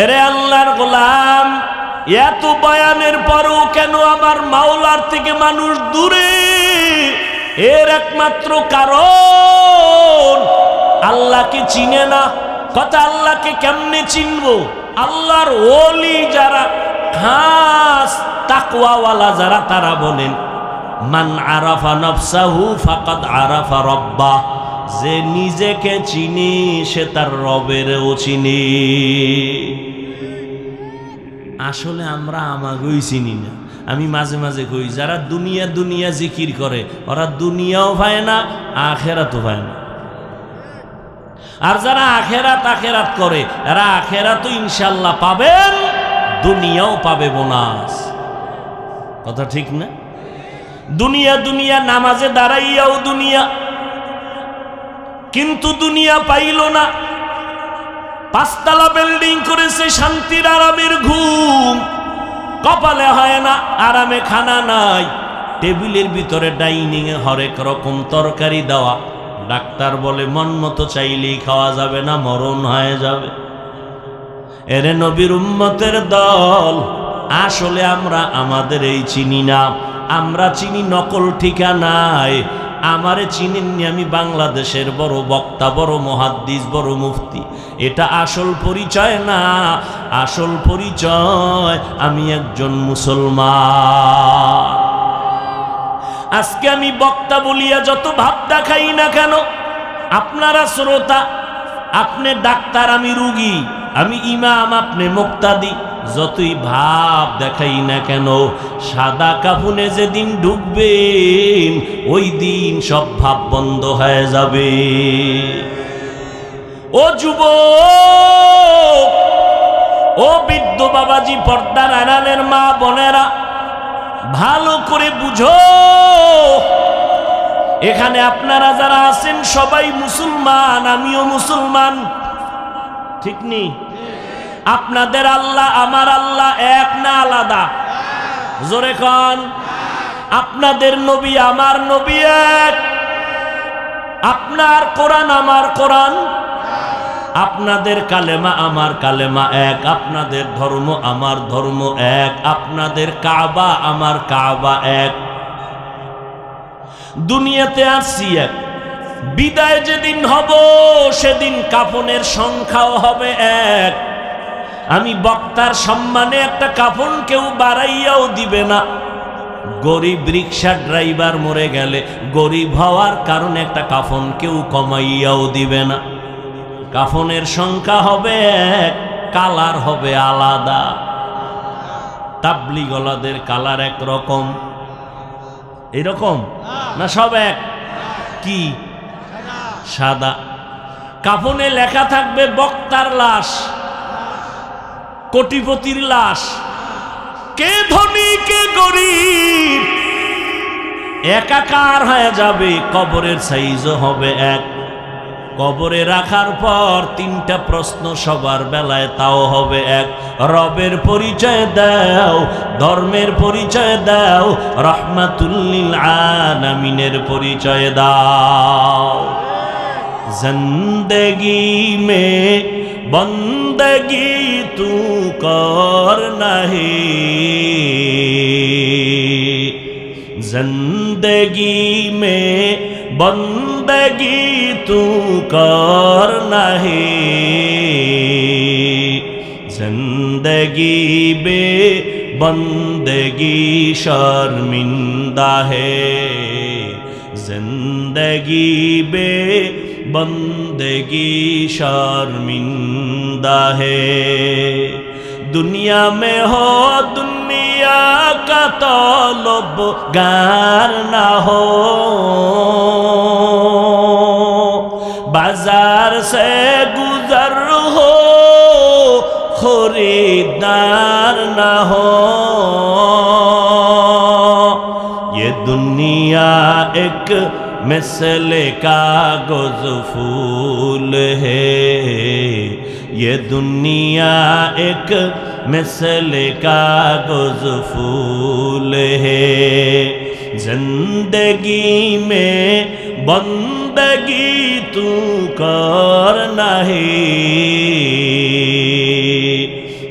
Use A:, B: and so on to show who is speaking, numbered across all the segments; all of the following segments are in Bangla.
A: এরে আল্লাহর গোলাম, এত বয়ানের পরও কেন আমার মাওলার থেকে মানুষ দূরে? এর একমাত্র কারণ আল্লাহকে চিনে না। কথা, আল্লাহকে কেমনে চিনবো? আল্লাহর ওলি যারা, খাস তাকওয়াওয়ালা যারা, তারা বলেন মান আরাফা নফসাহু ফাকাদ আরাফা রব্বাহ। যে নিজেকে চিনি সে তার রবেরও চিনি। আসলে আমরা আমাকেই চিনি না। আমি মাঝে মাঝে কই, যারা দুনিয়া দুনিয়া জিকির করে ওরা দুনিয়াও পায় না, আখেরাতও পায় না। আর যারা আখেরাত আখেরাত করে এরা আখেরাতও ইনশাল্লাহ পাবেন, দুনিয়াও পাবে বোনাস। কথা ঠিক না? দুনিয়া দুনিয়া নামাজে দাঁড়াইয়াও দুনিয়া, কিন্তু দুনিয়া পাইল না। পাঁচতলা বিল্ডিং করেছে, শান্তির আরামের ঘুম কপালে হয় না, আরামে খানা নাই। টেবিলের ভিতরে ডাইনিং এ হরেক রকম তরকারি দেওয়া, ডাক্তার বলে মন মতো চাইলেই খাওয়া যাবে না, মরণ হয়ে যাবে। এরে নবীর উম্মতের দল, আসলে আমরা আমাদের এই চিনি না। আমরা চিনি নকল ঠিকানায়। আমারে চিনেননি, আমি বাংলাদেশের বড় বক্তা, বড় মুহাদ্দিস, বড় মুফতি। এটা আসল পরিচয় না। আসল পরিচয় আমি একজন মুসলমান। আজকে আমি বক্তা বলিয়া যত ভাব দেখাই না কেন, আপনারা শ্রোতা, আপনি ডাক্তার, আমি রুগী, আমি ইমাম, আপনি মুক্তাদি, যতই ভাব দেখাই না কেন, সাদা কাফনে যেদিন ঢুকবেন ওই দিন সব ভাব বন্ধ হয়ে যাবে। ও যুবক, ও বৃদ্ধ বাবাজি, পর্দার আড়ালের মা বোনেরা, ভালো করে বুঝো, এখানে আপনারা যারা আছেন সবাই মুসলমান, আমিও মুসলমান, ঠিক নেই? আপনাদের আল্লাহ আমার আল্লাহ এক না আলাদা? জোরে কন। আপনাদের নবী আমার নবী এক, আপনার কোরআন আমার কোরআন, আপনাদের কালেমা আমার কালেমা এক, আপনাদের ধর্ম আমার ধর্ম এক, আপনাদের কাবা আমার কাবা এক। দুনিয়াতে আসছি এক, বিদায় যেদিন হব সেদিন কাফনের সংখ্যাও হবে এক। আমি বক্তার সম্মানে একটা কাফন কেউ বাড়াইয়াও দিবে না। গরিব রিক্সা ড্রাইভার মরে গেলে গরিব হওয়ার কারণে একটা কাফন কেউ কমাইয়াও দিবে না। কাফনের সংখ্যা হবে এক, কালার হবে আলাদা। তাবলিগলাদের কালার এক রকম, এরকম না? সব এক? কি? সাদা। কাফনে লেখা থাকবে বক্তার লাশ, কোটিপতির লাশ, কে ধনী কে গরিব একাকার হয়ে যাবে। কবরের সাইজও হবে এক। কবরে রাখার পর তিনটা প্রশ্ন সবার বেলায়, তাও হবে এক। রবের পরিচয় দাও, ধর্মের পরিচয় দাও, রহমাতুল লিল আলামিনের পরিচয় দাও। জিন্দেগি মে বন্দগি তু কর নাহি, জিন্দেগি মে বন্দগি তু কর নাহি, জিন্দগি বে বন্দগি শর্মিন্দা হে, জিন্দগি বে बंदगी शर्मिंदा है। दुनिया में हो दुनिया का तलबगार ना हो, बाजार से गुजर हो खरीदार ना हो। ये दुनिया एक मिसले कागज फूल है, ये दुनिया एक मिसले कागज फूल है। जिंदगी में बंदगी तू कर नहीं,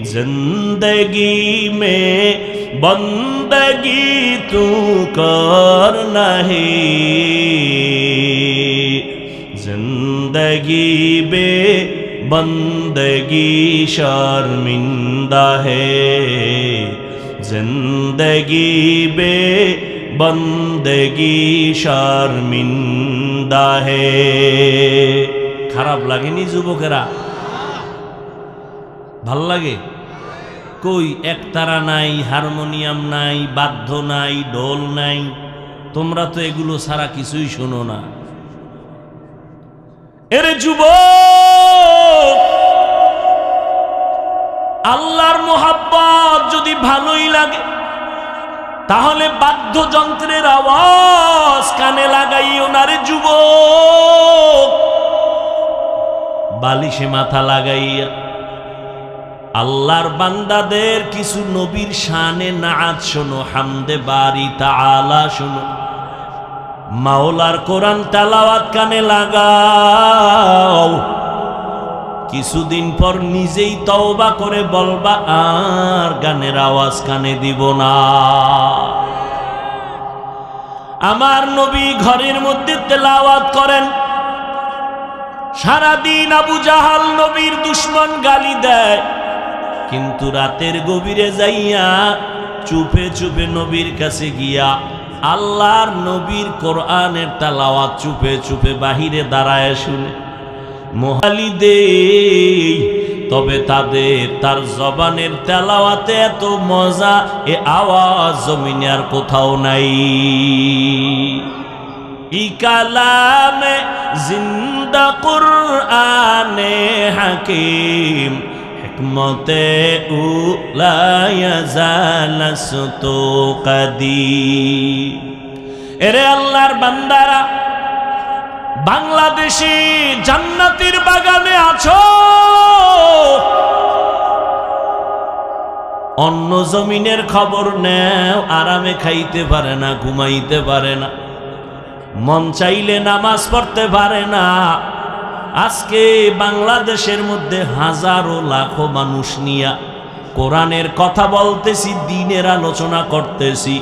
A: जिंदगी में बंदगी तू कर नहीं, जिंदगी बे बंदगी शर्मिंदा है, जिंदगी बे बंदगी शर्मिंदा है। খারাপ লাগেনি যুবকেরা? ভাল লাগে? কই একতারা নাই, হারমোনিয়াম নাই, বাদ্য নাই, ঢোল নাই। তোমরা তো এগুলো ছাড়া কিছুই শোনো না। এরে যুবক, আল্লাহর মোহাব্বত যদি ভালোই লাগে তাহলে বাদ্যযন্ত্রের আওয়াজ কানে লাগাইও না রে যুবক। বালিশে মাথা লাগাইয়া আল্লাহর বান্দাদের কিছু নবীর শানে নাআত শোনো, হামদে বারি তাআলা শোনো, মাওলার কোরআন তেলাওয়াত কানে লাগাও। কিছুদিন পর নিজেই তওবা করে বলবা আর গানের আওয়াজ কানে দিব না। আমার নবী ঘরের মধ্যে তেলাওয়াত করেন, সারাদিন আবু জাহাল নবীর দুশমন গালি দেয়, কিন্তু রাতের গভীরে যাইয়া চুপে চুপে নবীর কাছে গিয়া আল্লাহর নবীর কোরআনের তেলাওয়াত চুপে চুপে বাহিরে দাঁড়ায় শুনে মোহালি দেই। তবে তার জবানের তেলাওয়াতে এত মজা, এ আওয়াজ জমিনে আর কোথাও নাই। ই কালামে জিন্দা কুরআনে হাকিম, হিকমতে উলা ইয়াজালাসতু কাদিম। এরে আল্লাহর বান্দারা, বাংলাদেশে জান্নাতের বাগানে আছো, অন্য জমিনের খবর নেও, আরামে খাইতে পারে না, ঘুমাইতে পারে না, মন চাইলে নামাজ পড়তে পারে না। আজকে বাংলাদেশের মধ্যে হাজারো লাখো মানুষ নিয়া কোরআনের কথা বলতেছি, দ্বীনের আলোচনা করতেছি।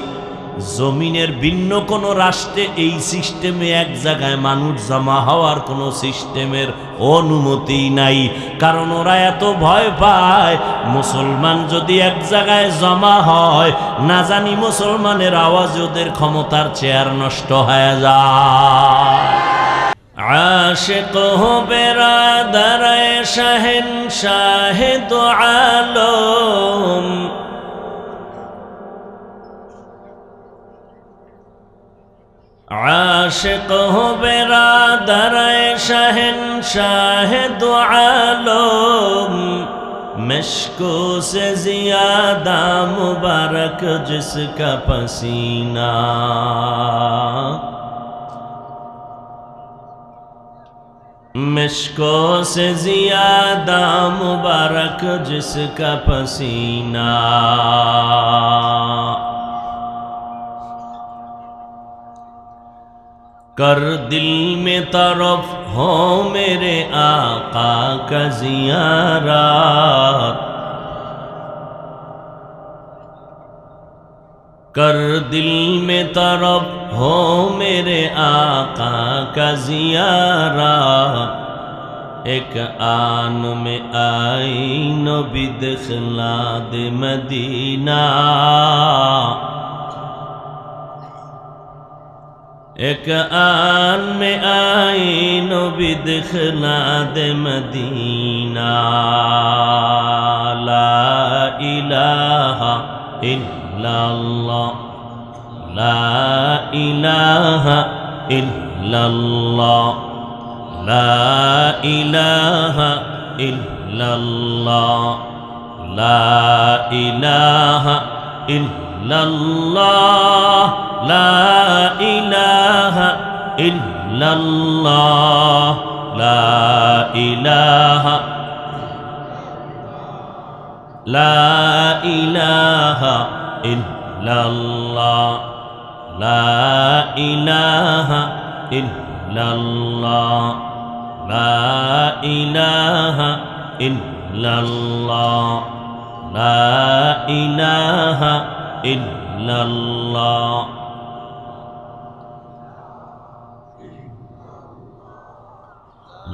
A: জমিনের ভিন্ন কোনো রাষ্ট্রে এই সিস্টেমে এক জায়গায় মানুষ জমা হওয়ার কোনো সিস্টেমের অনুমতি নাই। কারণ ওরা এত ভয় পায় মুসলমান যদি এক জায়গায় জমা হয়, না জানি মুসলমানের আওয়াজ ওদের ক্ষমতার চেয়ার নষ্ট হয়ে যায়। আশিক হো বেরাদার শাহেনশাহ দো আলম, आशिक हो बेरादर शहंशाह दो आलम, मिश्को से ज़ियादा मुबारक जिसका पसीना, मिश्को से ज़ियादा मुबारक जिसका पसीना। कर दिल में तरफ हो मेरे आका का ज़ियारत, कर दिल में तरफ हो मेरे आका का ज़ियारत। एक आन में आई नबी दिखला दे मदीना, एक आन में आई नबी दिखला दे मदीना। ला इलाहा इल्लल्लाह, ला इलाहा इल्लल्लाह, ला इलाहा इल्लल्लाह, ला इलाहा इल्लल्लाह, ला इलाहा इल्लल्लाह, ला इलाहा, ला इलाहा इल्लल्लाह, ला इलाहा इल्लल्लाह, ला इलाहा इल्लल्लाह, লা ইলাহা ইল্লাল্লাহ।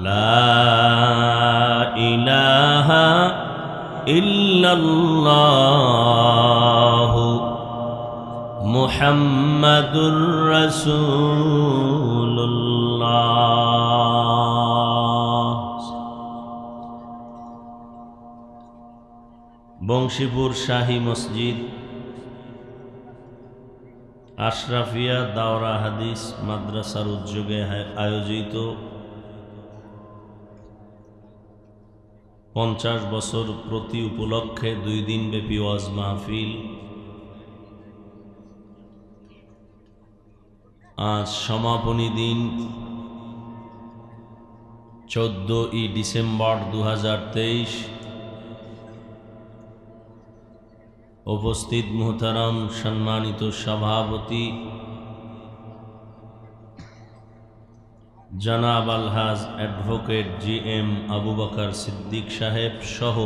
A: লা ইলাহা ইল্লাল্লাহু মুহাম্মাদুর রাসূলুল্লাহ। বংশীপুর শাহী মসজিদ আশরাফিয়া দাওরা হাদিস মাদ্রাসার উদ্যোগে আয়োজিত 50 বছর প্রতি উপলক্ষে 2 দিনব্যাপী ওয়াজ মাহফিল আজ সমাপনী দিন 14 ডিসেম্বর 2023। উপস্থিত মুহতারাম সম্মানিত সভাপতি জনাব আলহাজ অ্যাডভোকেট GM আবু বকর সিদ্দিক সাহেব সহ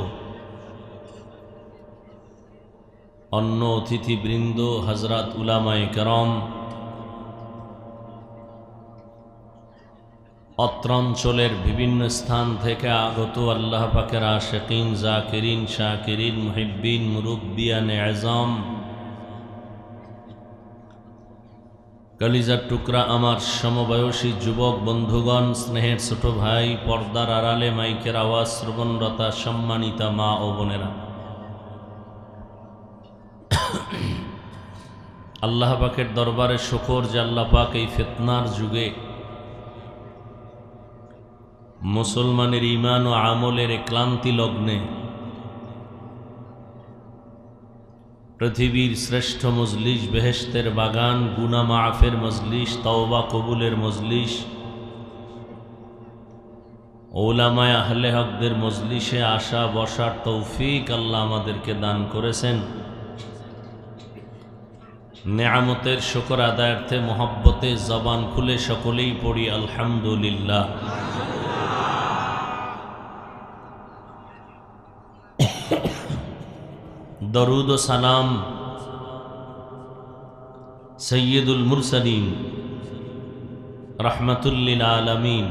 A: অন্য অতিথিবৃন্দ, হযরত উলামায়ে কেরাম, অত্র অঞ্চলের বিভিন্ন স্থান থেকে আগত আল্লাহ পাকের আশিকিন, জাকিরিন, শাকিরিন, মুহিব্বিন, মুরব্বিয়ানে আযম, কলিজার টুকরা আমার সমবয়সী যুবক বন্ধুগণ, স্নেহের ছোট ভাই, পর্দার আড়ালে মাইকের আওয়াজ শ্রবণরতা সম্মানিতা মা ও বোনেরা, আল্লাহ পাকের দরবারে শুকর যে আল্লাহ পাক এই ফিতনার যুগে মুসলমানের ঈমান ও আমলের ক্লান্তি লগ্নে পৃথিবীর শ্রেষ্ঠ মজলিস, বেহেশতের বাগান, গুনাহ মাফের মজলিস, তওবা কবুলের মজলিস, উলামায়ে আহলে হকদের মজলিসে আসা বসার তৌফিক আল্লাহ আমাদেরকে দান করেছেন। নেয়ামতের শুকর আদায়ার্থে মহব্বতে জবান খুলে সকলেই পড়ি আলহামদুলিল্লাহ। দরুদ ও সালাম সৈয়দুল মুরসালিন রহমাতুল লিল আলামিন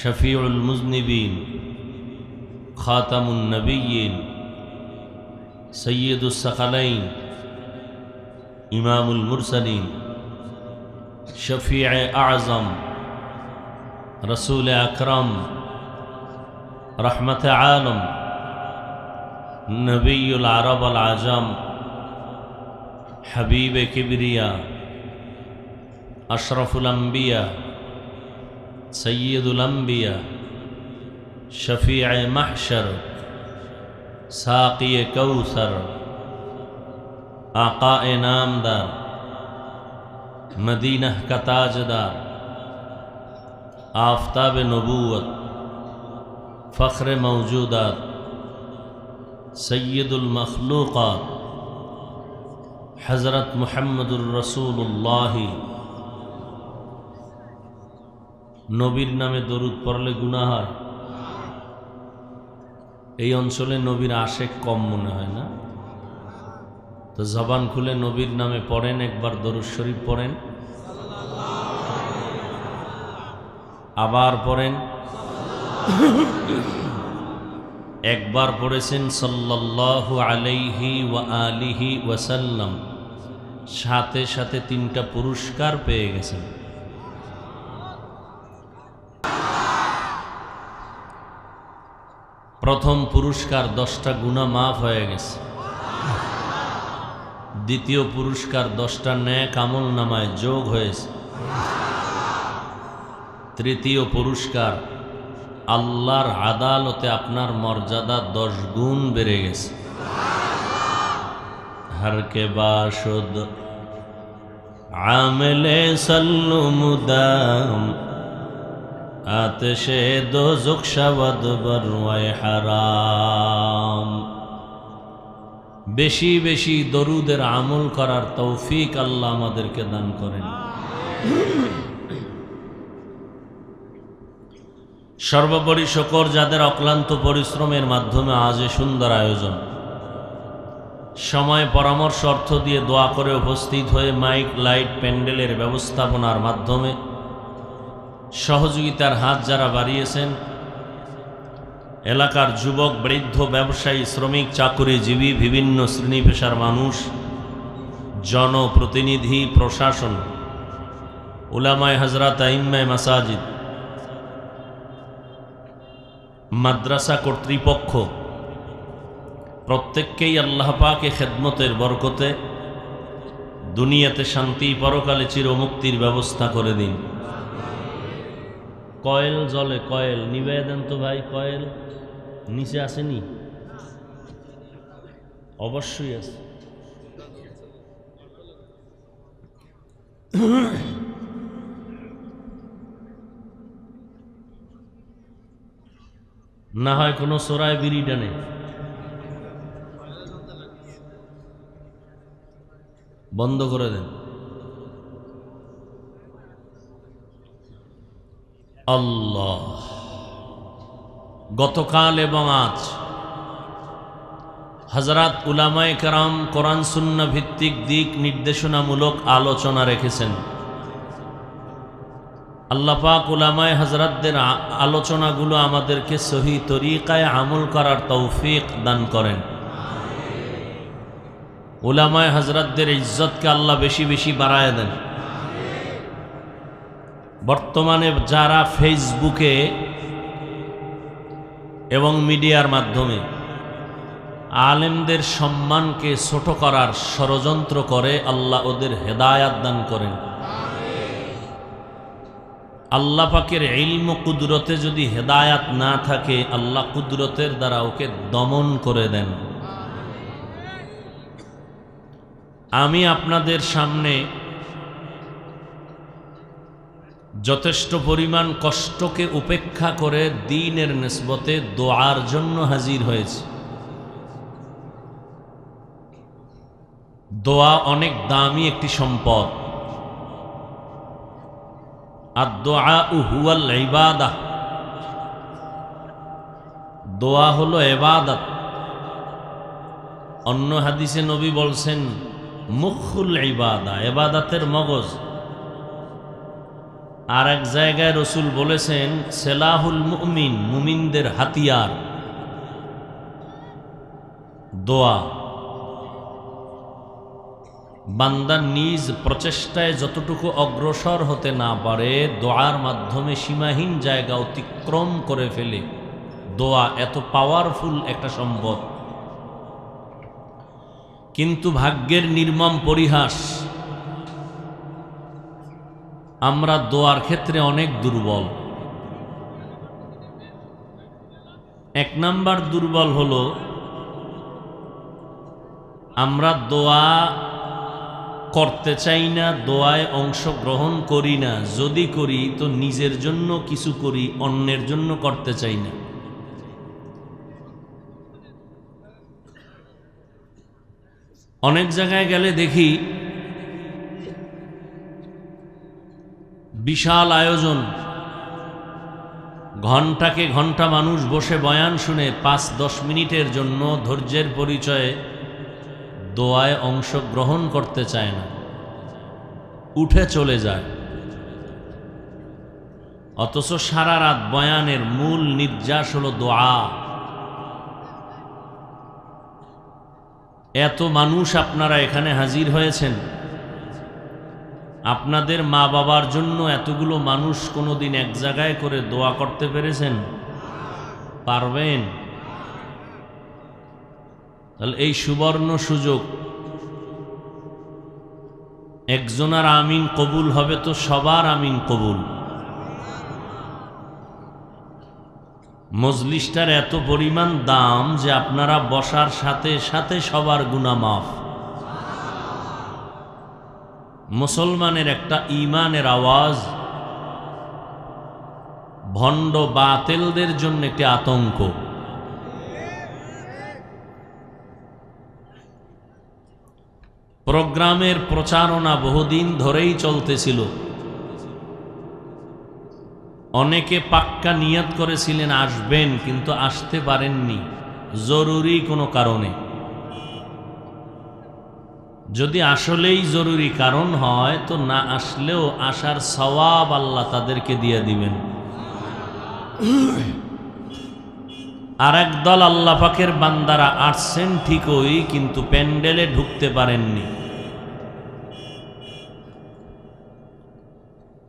A: শফিউল মুজনিবিন খাতামুন নবিয়্যিন সৈয়দুস সাকালাইন ইমামুল মুরসালিন শফিয়ে আযম রসূল আকরাম রহমতে আলম নবীউল আরব আল আজম হাবিবে কিবরিয়া আশরাফুল আম্বিয়া সৈয়দুল আম্বিয়া শফিয়ে মাহশর সাকিয়ে কৌসর आक़ाए नामदार मदीना का ताजदार आफताब नबूवत फ़ख्र मौजूदात सय्यदुल मखलूक़ात हज़रत मुहम्मदुर रसूलुल्लाह। नबीर नामे दरूद पढ़ले गुनाह हय। এই অঞ্চলে নবীর আশেক কম মনে হয় না? তো জবান খুলে নবীর নামে পড়েন, একবার দরুদ শরীফ পড়েন, আবার পড়েন। একবার পড়েছেন সাল্লাল্লাহু আলাইহি ওয়া আলিহি ওয়াসাল্লাম, সাথে সাথে 3টা পুরস্কার পেয়ে গেছেন। প্রথম পুরস্কার 10টা গুনাহ মাফ হয়ে গেছে। দ্বিতীয় পুরস্কার 10টা নেক আমল নামায় যোগ হয়েছে। তৃতীয় পুরস্কার আল্লাহর আদালতে আপনার মর্যাদা 10 গুণ বেড়ে গেছে। हर के बाशुद आमिले सल्लु मुदाम आतिशे दोज़ख शवद बरवाए हराम। বেশি বেশি দরুদের আমল করার তৌফিক আল্লাহ আমাদেরকে দান করেন। সর্বোপরি শকর যাদের অক্লান্ত পরিশ্রমের মাধ্যমে আজ এ সুন্দর আয়োজন, সময় পরামর্শ অর্থ দিয়ে দোয়া করে উপস্থিত হয়ে মাইক লাইট প্যান্ডেলের ব্যবস্থাপনার মাধ্যমে সহযোগিতার হাত যারা বাড়িয়েছেন, এলাকার যুবক বৃদ্ধ ব্যবসায়ী শ্রমিক চাকুরিজীবী বিভিন্ন শ্রেণী পেশার মানুষ, জনপ্রতিনিধি, প্রশাসন, উলামায়ে হযরত, আইম্মায়ে মাসাজিদ, মাদ্রাসা কর্তৃপক্ষ প্রত্যেককেই আল্লাহ পাকে খেদমতের বরকতে দুনিয়াতে শান্তি, পরকালে চিরমুক্তির ব্যবস্থা করে দিন। কয়েল জলে, কয়েল নিবে দেন তো ভাই। কয়েল নিচে আসেনি? অবশ্যই আছে। না হয় কোনো চোরায় বিড়ি টানে। বন্ধ করে দেন। আল্লাহ, গতকাল এবং আজ হযরত উলামায়ে কেরাম কোরআন সুন্নাহ ভিত্তিক দিক নির্দেশনামূলক আলোচনা রেখেছেন। আল্লাহ পাক উলামায়ে হযরতদের আলোচনাগুলো আমাদেরকে সহি তরিকায় আমল করার তৌফিক দান করেন। উলামায়ে হযরতদের ইজ্জতকে আল্লাহ বেশি বেশি বাড়ায় দেন। বর্তমানে যারা ফেসবুকে এবং মিডিয়ার মাধ্যমে আলেমদের সম্মানকে ছোট করার ষড়যন্ত্র করে, আল্লাহ ওদের হেদায়াত দান করেন। আল্লাহ পাকের ইলম ও কুদরতে যদি হেদায়াত না থাকে, আল্লাহ কুদরতের দ্বারা ওকে দমন করে দেন। আমি আপনাদের সামনে যথেষ্ট পরিমাণ কষ্টকে উপেক্ষা করে দ্বীনের নিসবতে দোয়ার জন্য হাজির হয়েছে। দোয়া অনেক দামি একটি সম্পদ। আদ-দুআউ হুয়াল ইবাদাহ, দোয়া হলো ইবাদত। অন্য হাদিসে নবী বলছেন মুখুল ইবাদা, ইবাদতের মগজ। আর এক জায়গায় রসুল বলেছেন সেলাহুল মুমিন, মুমিনদের হাতিয়ার দোয়া। বান্দা নিজ প্রচেষ্টায় যতটুকু অগ্রসর হতে না পারে, দোয়ার মাধ্যমে সীমাহীন জায়গা অতিক্রম করে ফেলে। দোয়া এত পাওয়ারফুল একটা সম্পদ। কিন্তু ভাগ্যের নির্মম পরিহাস, আমরা দোয়ার ক্ষেত্রে অনেক দুর্বল। এক নাম্বার দুর্বল হলো আমরা দোয়া করতে চাই না, দোয়ায় অংশগ্রহণ করি না। যদি করি তো নিজের জন্য কিছু করি, অন্যের জন্য করতে চাই না। অনেক জায়গায় গেলে দেখি বিশাল আয়োজন, ঘন্টাকে ঘন্টা মানুষ বসে বয়ান শুনে 5-10 মিনিটের জন্য ধৈর্যের পরিচয়ে দোয়ায় অংশগ্রহণ করতে চায় না, উঠে চলে যায়। অথচ সারা রাত বয়ানের মূল নির্যাস হলো দোয়া। এত মানুষ আপনারা এখানে হাজির হয়েছেন, আপনাদের মা বাবার জন্য এতগুলো মানুষ কোনোদিন এক জায়গায় করে দোয়া করতে পেরেছেন? পারবেন? তাহলে এই সুবর্ণ সুযোগ, একজনের আমিন কবুল হবে তো সবার আমিন কবুল। মজলিসটার এত পরিমাণ দাম যে আপনারা বসার সাথে সাথে সবার গুনাহ মাফ। মুসলমানের একটা ঈমানের আওয়াজ ভণ্ড বাতিলদের জন্য একটি আতঙ্ক। প্রোগ্রামের প্রচারণা বহুদিন ধরেই চলতেছিল। অনেকে পাক্কা নিয়ত করেছিলেন আসবেন, কিন্তু আসতে পারেননি জরুরি কোনো কারণে। যদি আসলেই জরুরি কারণ হয় তো না আসলেও আসার সওয়াব আল্লাহ তাদেরকে দিয়ে দিবেন। আর একদল আল্লাহ পাকের বান্দারা আসছেন ঠিকই, কিন্তু প্যান্ডেলে ঢুকতে পারেননি।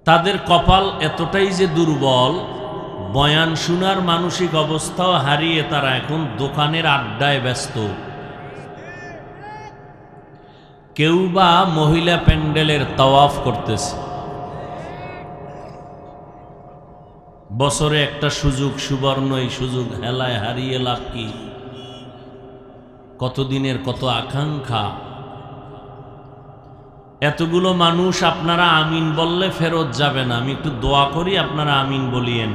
A: তাদের কপাল এতটাই যে দুর্বল, বয়ান শোনার মানসিক অবস্থাও হারিয়ে তারা এখন দোকানের আড্ডায় ব্যস্ত। কেউ বা মহিলা প্যান্ডেলের তাওয়াফ করতেছে। বছরে একটা সুযোগ, সুবর্ণ এই সুযোগ হেলায় হারিয়ে লাভ কি? কতদিনের কত আকাঙ্ক্ষা। এতগুলো মানুষ আপনারা আমিন বললে ফেরত যাবে না। আমি একটু দোয়া করি, আপনারা আমিন বলিয়েন।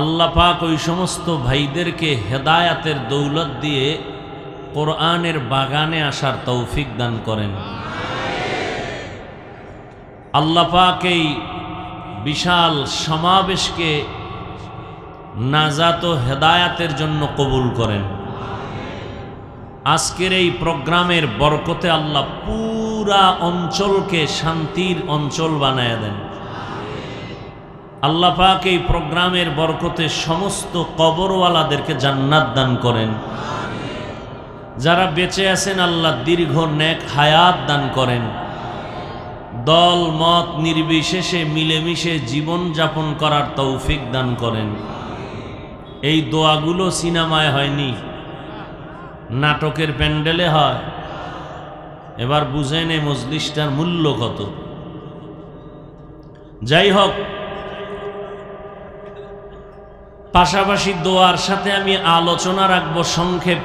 A: আল্লাহ পাক ওই সমস্ত ভাইদেরকে হেদায়াতের দৌলত দিয়ে কোরআনের বাগানে আসার তৌফিক দান করেন। আল্লাহ পাক এই বিশাল সমাবেশকে নাজাত ও হেদায়াতের জন্য কবুল করেন। আজকের এই প্রোগ্রামের বরকতে আল্লাহ পুরা অঞ্চলকে শান্তির অঞ্চল বানায় দেন। আল্লাহ পাক এই প্রোগ্রামের বরকতে সমস্ত কবরওয়ালাদেরকে জান্নাত দান করেন। যারা বেঁচে আছেন আল্লাহ দীর্ঘ নেক হায়াত দান করেন। দল মত নির্বিশেষে মিলেমিশে জীবন যাপন করার তৌফিক দান করেন। এই দোয়াগুলো সিনেমায় হয়নি, নাটকের প্যান্ডেলে হয়। এবার বুঝেন এই মজলিসটার মূল্য কত। যাই হোক, পাশাপাশি দোয়ার সাথে আমি আলোচনা রাখবো সংক্ষেপ,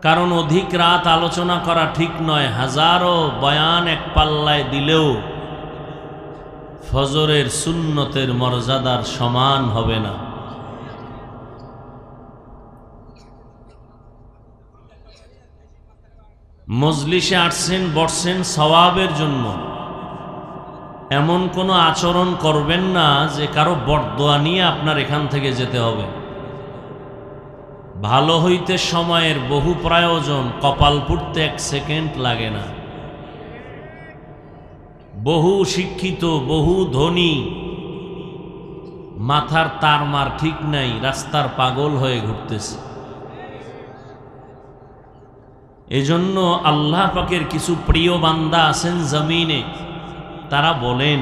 A: কারণ অধিক রাত আলোচনা করা ঠিক নয়। হাজারো বয়ান এক পাল্লায় দিলেও ফজরের সুন্নতের মর্যাদার সমান হবে না। মজলিসে আসছেন, বসছেন সওয়াবের জন্য। এমন কোনো আচরণ করবেন না যে কারো বরদোয়া নিয়ে আপনার এখান থেকে যেতে হবে। ভালো হইতে সময়ের বহু প্রয়োজন, কপাল পুড়তে 1 সেকেন্ড লাগে না। বহু শিক্ষিত, বহু ধনী, মাথার তারমার ঠিক নাই, রাস্তার পাগল হয়ে ঘুরতেছে। এজন্য আল্লাহ পাকের কিছু প্রিয় বান্দা আছেন জমিনে, তারা বলেন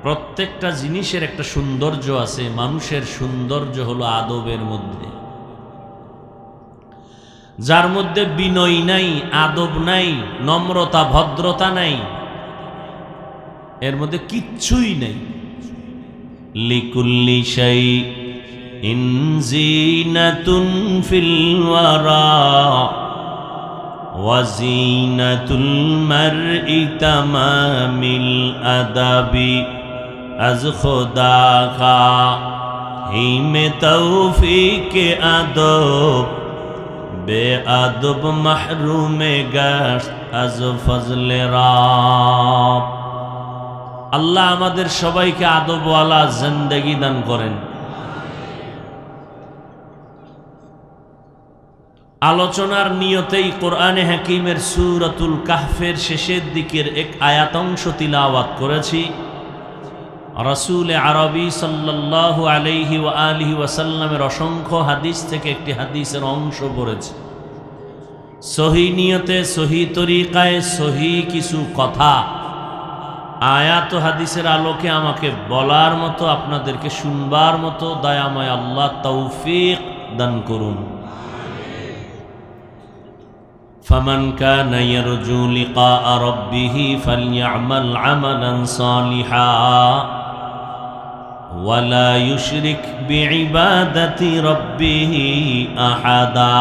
A: প্রত্যেকটা জিনিসের একটা সৌন্দর্য আছে। মানুষের সৌন্দর্য হলো আদবের মধ্যে। যার মধ্যে বিনয় নাই, আদব নাই, নম্রতা ভদ্রতা নাই, এর মধ্যে কিচ্ছুই নেই। লিকুল্লি শাইইন জিনাতুন ফিল ওয়ারা ওয়া জিনাতুল মারই তামামিল আদাবি আজ খুদা কা হিমে তৌফিকে আদব বেআদব মাহরুমে গাশত আজ ফজলে রাব। আল্লাহ আমাদের সবাইকে আদবওয়ালা জিন্দেগি দান করেন। আলোচনার নিয়তেই কোরআনে হাকিমের সূরাতুল কাহফের শেষের দিকের এক আয়াতাংশ তিলাওয়াত করেছি। রাসূল আরবি সাল্লাল্লাহু আলাইহি ওয়া আলিহি ওয়াসাল্লামের অসংখ্য হাদিস থেকে একটি হাদিসের অংশ পড়েছি। সহি নিয়তে, সহি তরিকায়, সহি কিছু কথা আয়াত ও হাদিসের আলোকে আমাকে বলার মতো, আপনাদেরকে শুনবার মতো দয়াময় আল্লাহ তৌফিক দান করুন। ফামান কানা ইয়ারজু লিকা রাব্বিহি ফালইআমাল আমালান সালিহা ওয়ালা ইউশরিক বিইবাদাতি রাব্বিহি আহাদা।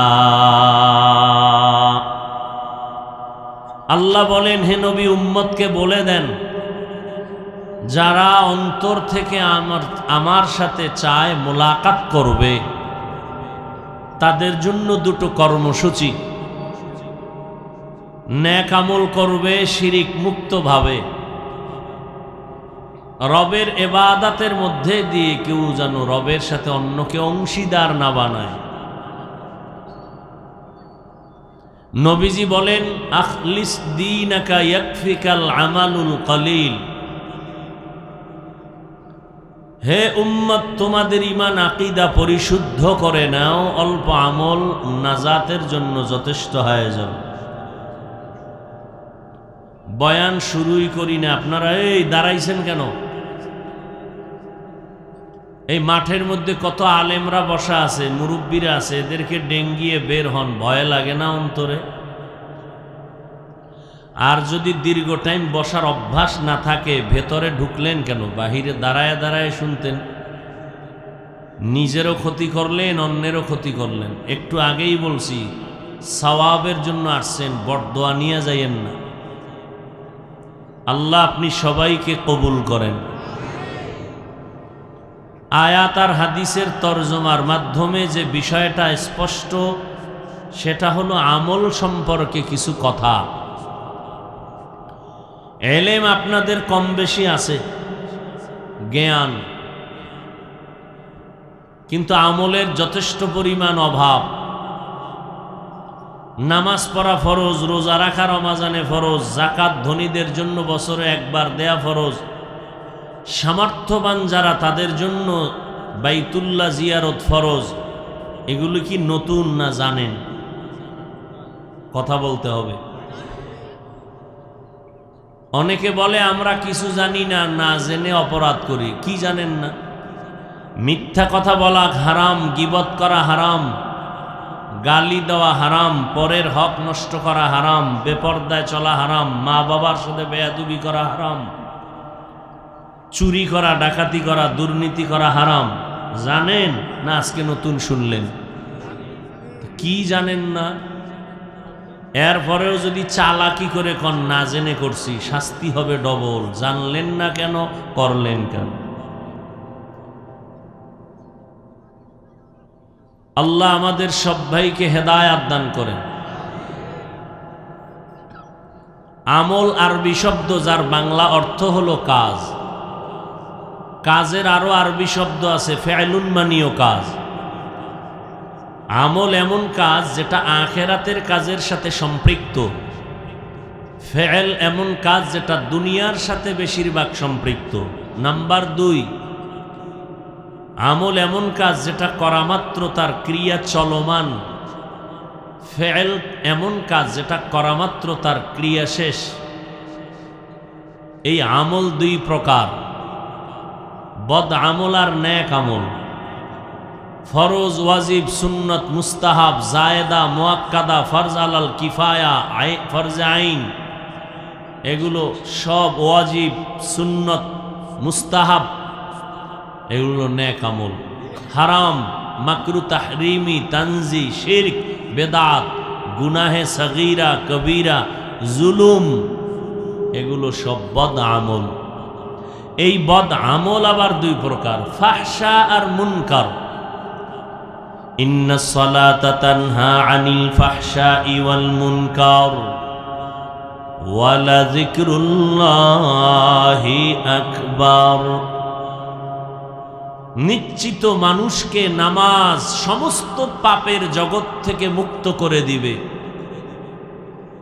A: আল্লাহ বলেন, হে নবী, উম্মতকে বলে দেন, যারা অন্তর থেকে আমার সাথে চায় মোলাকাত করবে, তাদের জন্য দুটো কর্মসূচি। নেক আমল করবে শিরিক মুক্ত ভাবে, রবের ইবাদতের মধ্যে দিয়ে কেউ যেন রবের সাথে অন্যকে অংশীদার না বানায়। নবীজি বলেন, আখলিস দীনাকা ইয়াকফিকাল আমালুল কলিল। হে উম্মত, তোমাদের ঈমান আকীদা পরিশুদ্ধ করে নাও, অল্প আমল নাজাতের জন্য যথেষ্ট হয়ে যাবে। বয়ান শুরুই করি না, আপনারা এই দাঁড়াইছেন কেন? এই মাঠের মধ্যে কত আলেমরা বসা আছে, মুরব্বীরা আছে, এদেরকে ডেঙ্গিয়ে বের হন, ভয় লাগে না অন্তরে? আর যদি দীর্ঘ টাইম বসার অভ্যাস না থাকে, ভেতরে ঢুকলেন কেন? বাহিরে দাঁড়ায় দাঁড়ায় শুনতেন, নিজেরও ক্ষতি করলেন, অন্যেরও ক্ষতি করলেন। একটু আগেই বলছি, সওয়াবের জন্য আসছেন, বরদোয়া নিয়ে যাইয়েন না। আল্লাহ আপনি সবাইকে কবুল করেন। আয়াত আর হাদিসের তরজমার মাধ্যমে যে বিষয়টা স্পষ্ট, সেটা হলো আমল সম্পর্কে কিছু কথা। এলেম আপনাদের কম বেশি আছে, জ্ঞান, কিন্তু আমলের যথেষ্ট পরিমাণ অভাব। নামাজ পড়া ফরজ, রোজা রাখা রমাজানে ফরজ, যাকাত ধনীদের জন্য বছরে একবার দেয়া ফরজ, সামর্থ্যবান যারা তাদের জন্য বাইতুল্লাহ জিয়ারত ফরজ। এগুলো কি নতুন না জানেন? কথা বলতে হবে। অনেকে বলে আমরা কিছু জানি না, না জেনে অপরাধ করি। কি জানেন না? মিথ্যা কথা বলা হারাম, গীবত করা হারাম, গালি দেওয়া হারাম, পরের হক নষ্ট করা হারাম, বেপরদায় চলা হারাম, মা বাবার সাথে বেয়াদবি করা হারাম, চুরি করা, ডাকাতি করা, দুর্নীতি করা হারাম। জানেন না? আজকে নতুন শুনলেন। কি জানেন না? এরপরেও যদি চালাকি করে কন না জেনে করছি, শাস্তি হবে ডবল। জানলেন না কেন? করলেন কেন? আল্লাহ আমাদের সব ভাইকে হেদায়াত দান করেন। আমল আরবি শব্দ, যার বাংলা অর্থ হলো কাজ। কাজের আরো আরবি শব্দ আছে, ফেয়লুন মানিও কাজ। আমল এমন কাজ যেটা আখেরাতের কাজের সাথে সম্পৃক্ত। ফেল এমন কাজ যেটা দুনিয়ার সাথে বেশিরভাগ সম্পৃক্ত। নাম্বার 2, আমল এমন কাজ যেটা করা মাত্র তার ক্রিয়া চলমান। ফেল এমন কাজ যেটা করা মাত্র তার ক্রিয়া শেষ। এই আমল 2 প্রকার, বদ আমল আর নেক আমল। ফরজ, ওয়াজিব, সুন্নত, মুস্তাহাব, জায়েদা, মুআক্কাদা, ফরজ আলাল কিফায়া, ফরজ আইন, এগুলো সব ওয়াজিব, সুন্নত, মুস্তাহাব, এগুলো নেক আমল। হারাম, মাকরু, তাহরিমি, তানজি, শিরক, বেদাত, গুনাহে সগীরা, কবিরা, জুলুম, এগুলো সব বদ আমল। এই বদ আমল আবার 2 প্রকার, ফাহশা আর মুনকার। ইন্নাস সালাতা তানহা আনিল ফাহশাই ওয়াল মুনকার ওয়া লাযিকরুল্লাহি আকবার। নিশ্চিত মানুষকে নামাজ সমস্ত পাপের জগৎ থেকে মুক্ত করে দিবে।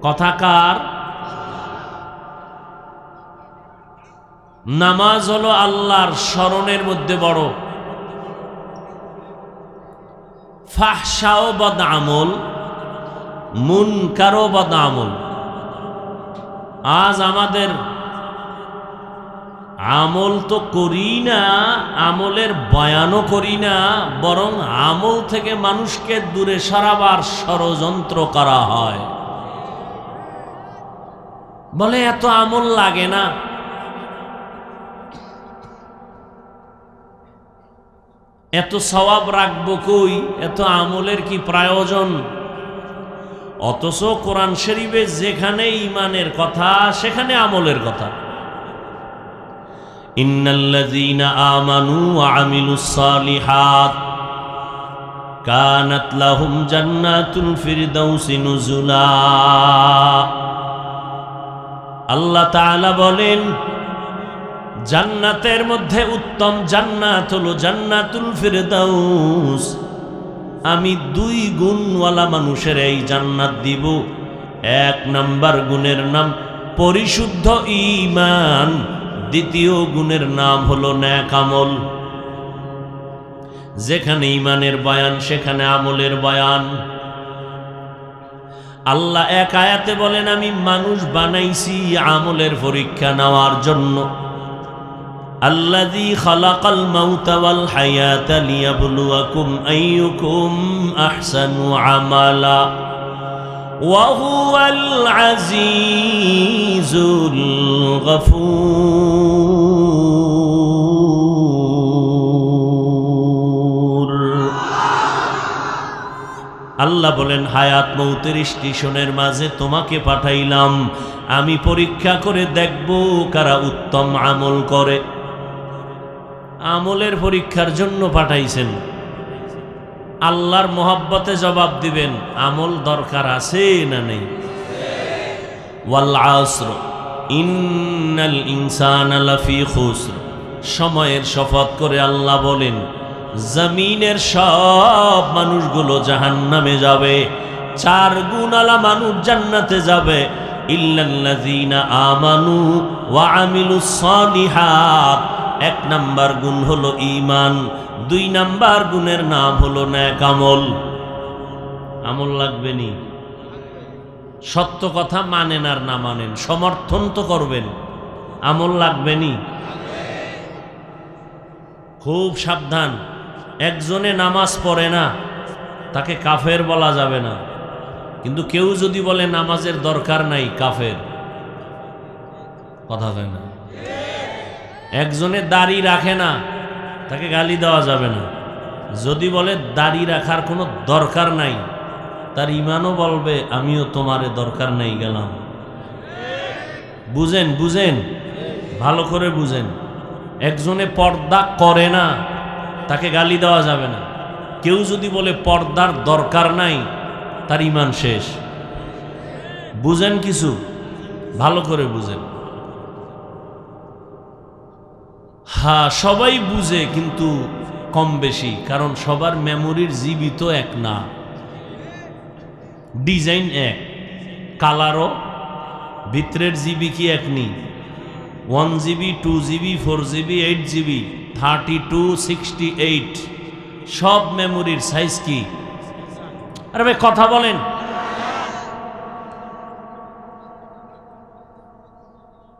A: কথাকার? নামাজ হলো আল্লাহর স্মরণের মধ্যে বড়। ফাহশাও বদ আমল, মুনকারও বদ আমল। আজ আমাদের আমল তো করি না, আমলের বয়ানও করি না, বরং আমল থেকে মানুষকে দূরে সরাবার ষড়যন্ত্র করা হয়। বলে এত আমল লাগে না। এত সওয়াব রাখবো কই? এত আমলের কি প্রয়োজন? অথচ কোরআন শরীফে যেখানে ঈমানের কথা সেখানে আমলের কথা। ইন্নাল্লাযীনা আমানু ওয়া আমিলুস সালিহাত কানাত লাহুম জান্নাতুল ফিরদাউসি নুজুলা। আল্লাহ তাআলা বলেন, জান্নাতের মধ্যে উত্তম জান্নাত হলো জান্নাতুল ফিরদাউস। আমি 2 গুণওয়ালা মানুষের এই জান্নাত দিব। 1 নাম্বার গুণের নাম পরিশুদ্ধ ঈমান, 2য় গুণের নাম হলো নেক আমল। যেখানে ঈমানের বয়ান সেখানে আমলের বয়ান। আল্লাহ এক আয়াতে বলেন, আমি মানুষ বানাইছি আমলের পরীক্ষা নেওয়ার জন্য। আল্লাযী খালাকাল মাউতা ওয়াল হায়াতা লিয়াবলুয়াকুম আইয়ুকুম আহসানু আমালা ওয়া হুয়াল আজিজুল গফুর। আল্লাহ বলেন, হায়াত মৌতের স্টেশনের মাঝে তোমাকে পাঠাইলাম, আমি পরীক্ষা করে দেখব কারা উত্তম আমল করে। আমলের পরীক্ষার জন্য পাঠাইছেন। আল্লাহর মোহাব্বতে জবাব দিবেন, আমল দরকার আছে না নেই? ওয়াল আসর ইন্নাল ইনসানা লাফি খুসর। সময়ের শপথ করে আল্লাহ বলেন, জমিনের সব মানুষগুলো জাহান্নামে যাবে, 4 গুণওয়ালা মানুষ জান্নাতে যাবে। ইল্লাল্লাযীনা আমানু ওয়া আমিলুস সালিহাত। 1 নাম্বার গুণ হলো ঈমান, 2 নাম্বার গুণের নাম হলো নেক আমল। আমল লাগবে নি? সত্য কথা মানেন আর না মানেন, সমর্থন তো করবেন, আমল লাগবে নি? খুব সাবধান। একজনে নামাজ পড়ে না, তাকে কাফের বলা যাবে না, কিন্তু কেউ যদি বলে নামাজের দরকার নাই, কাফের। কথা হয় না? একজনে দাড়ি রাখে না, তাকে গালি দেওয়া যাবে না। যদি বলে দাড়ি রাখার কোনো দরকার নাই, তার ইমানও বলবে আমিও তোমারে দরকার নাই গেলাম। বুঝেন বুঝেন, ভালো করে বুঝেন। একজনে পর্দা করে না, তাকে গালি দেওয়া যাবে না। কেউ যদি বলে পর্দার দরকার নাই, তার ইমান শেষ। বুঝেন কিছু? ভালো করে বুঝেন। হ্যাঁ, সবাই বুঝে, কিন্তু কম বেশি, কারণ সবার মেমোরির জিবি তো এক না, ডিজাইন এক, কালারও ভিতরের জিবি কি এক নি। 1 GB 2 GB 4 GB 8 GB 32 68 সব মেমোরির সাইজ কি? আরে ভাই কথা বলেন।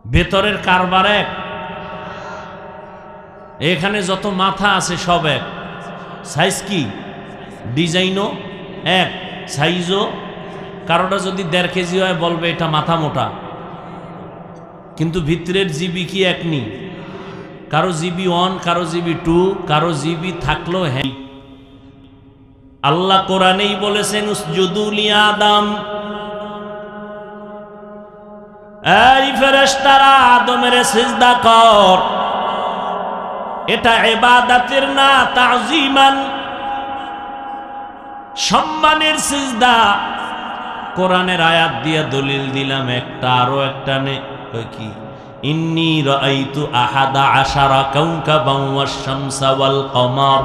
A: ভেতরের কারবার এক, এখানে যত মাথা আছে সব এক, সাইজ কি? ডিজাইনও এক, সাইজও। কারোটা যদি 1.5 কেজি হয় বলবে এটা মাথা মোটা, কিন্তু ভিতরের জিবি কি এক নি? কারো জিবি 1, কারো জিবি 2, কারো জিবি থাকলো হ্যাঁ। আল্লাহ কোরআনেই বলেছেন, উসজুদু লিআদম, এই ফেরেশতারা আদমের সিজদা কর। এটা ইবাদতের না, তাজিমান, সম্মানের সিজদা। কোরআনের আয়াত দিয়ে দলিল দিলাম একটা, আরো একটা নে কি, ইন্নী রাআইতু আহাদা আশারা কাওকাবান ওয়াশ শামসা ওয়াল কমার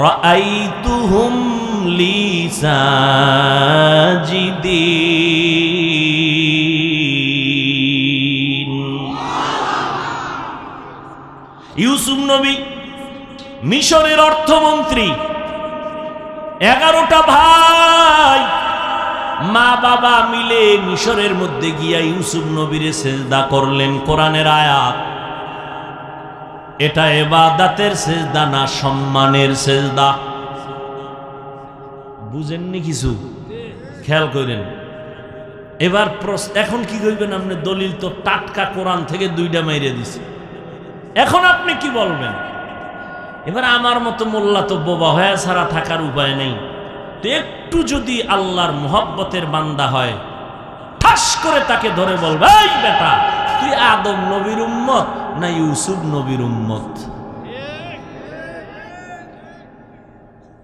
A: রাআইতুহুম লি সাজিদিন। ইউসুফ নবী মিশরের অর্থমন্ত্রী, 11টা ভাই মা বাবা মিলে মিশরের মধ্যে গিয়া ইউসুফ নবীরে সেজদা করলেন। কোরআনের আয়াত। এটা ইবাদতের সেজদা না, সম্মানের সেজদা। বুঝেননি কিছু? খেয়াল করেন। এবার এখন কি কইবেন আপনি? দলিল তো টাটকা কোরআন থেকে 2টা মাইরে দিছে, এখন আপনি কি বলবেন? এবার আমার মতো মোল্লা তো বোবা হয়ে ছাড়া থাকার উপায় নেই। একটু যদি আল্লাহর মোহব্বতের বান্দা হয়, ঠাস করে তাকে ধরে বলবে, এই বেটা তুই আদম নবীর উম্মত না ইউসুফ নবীর উম্মত?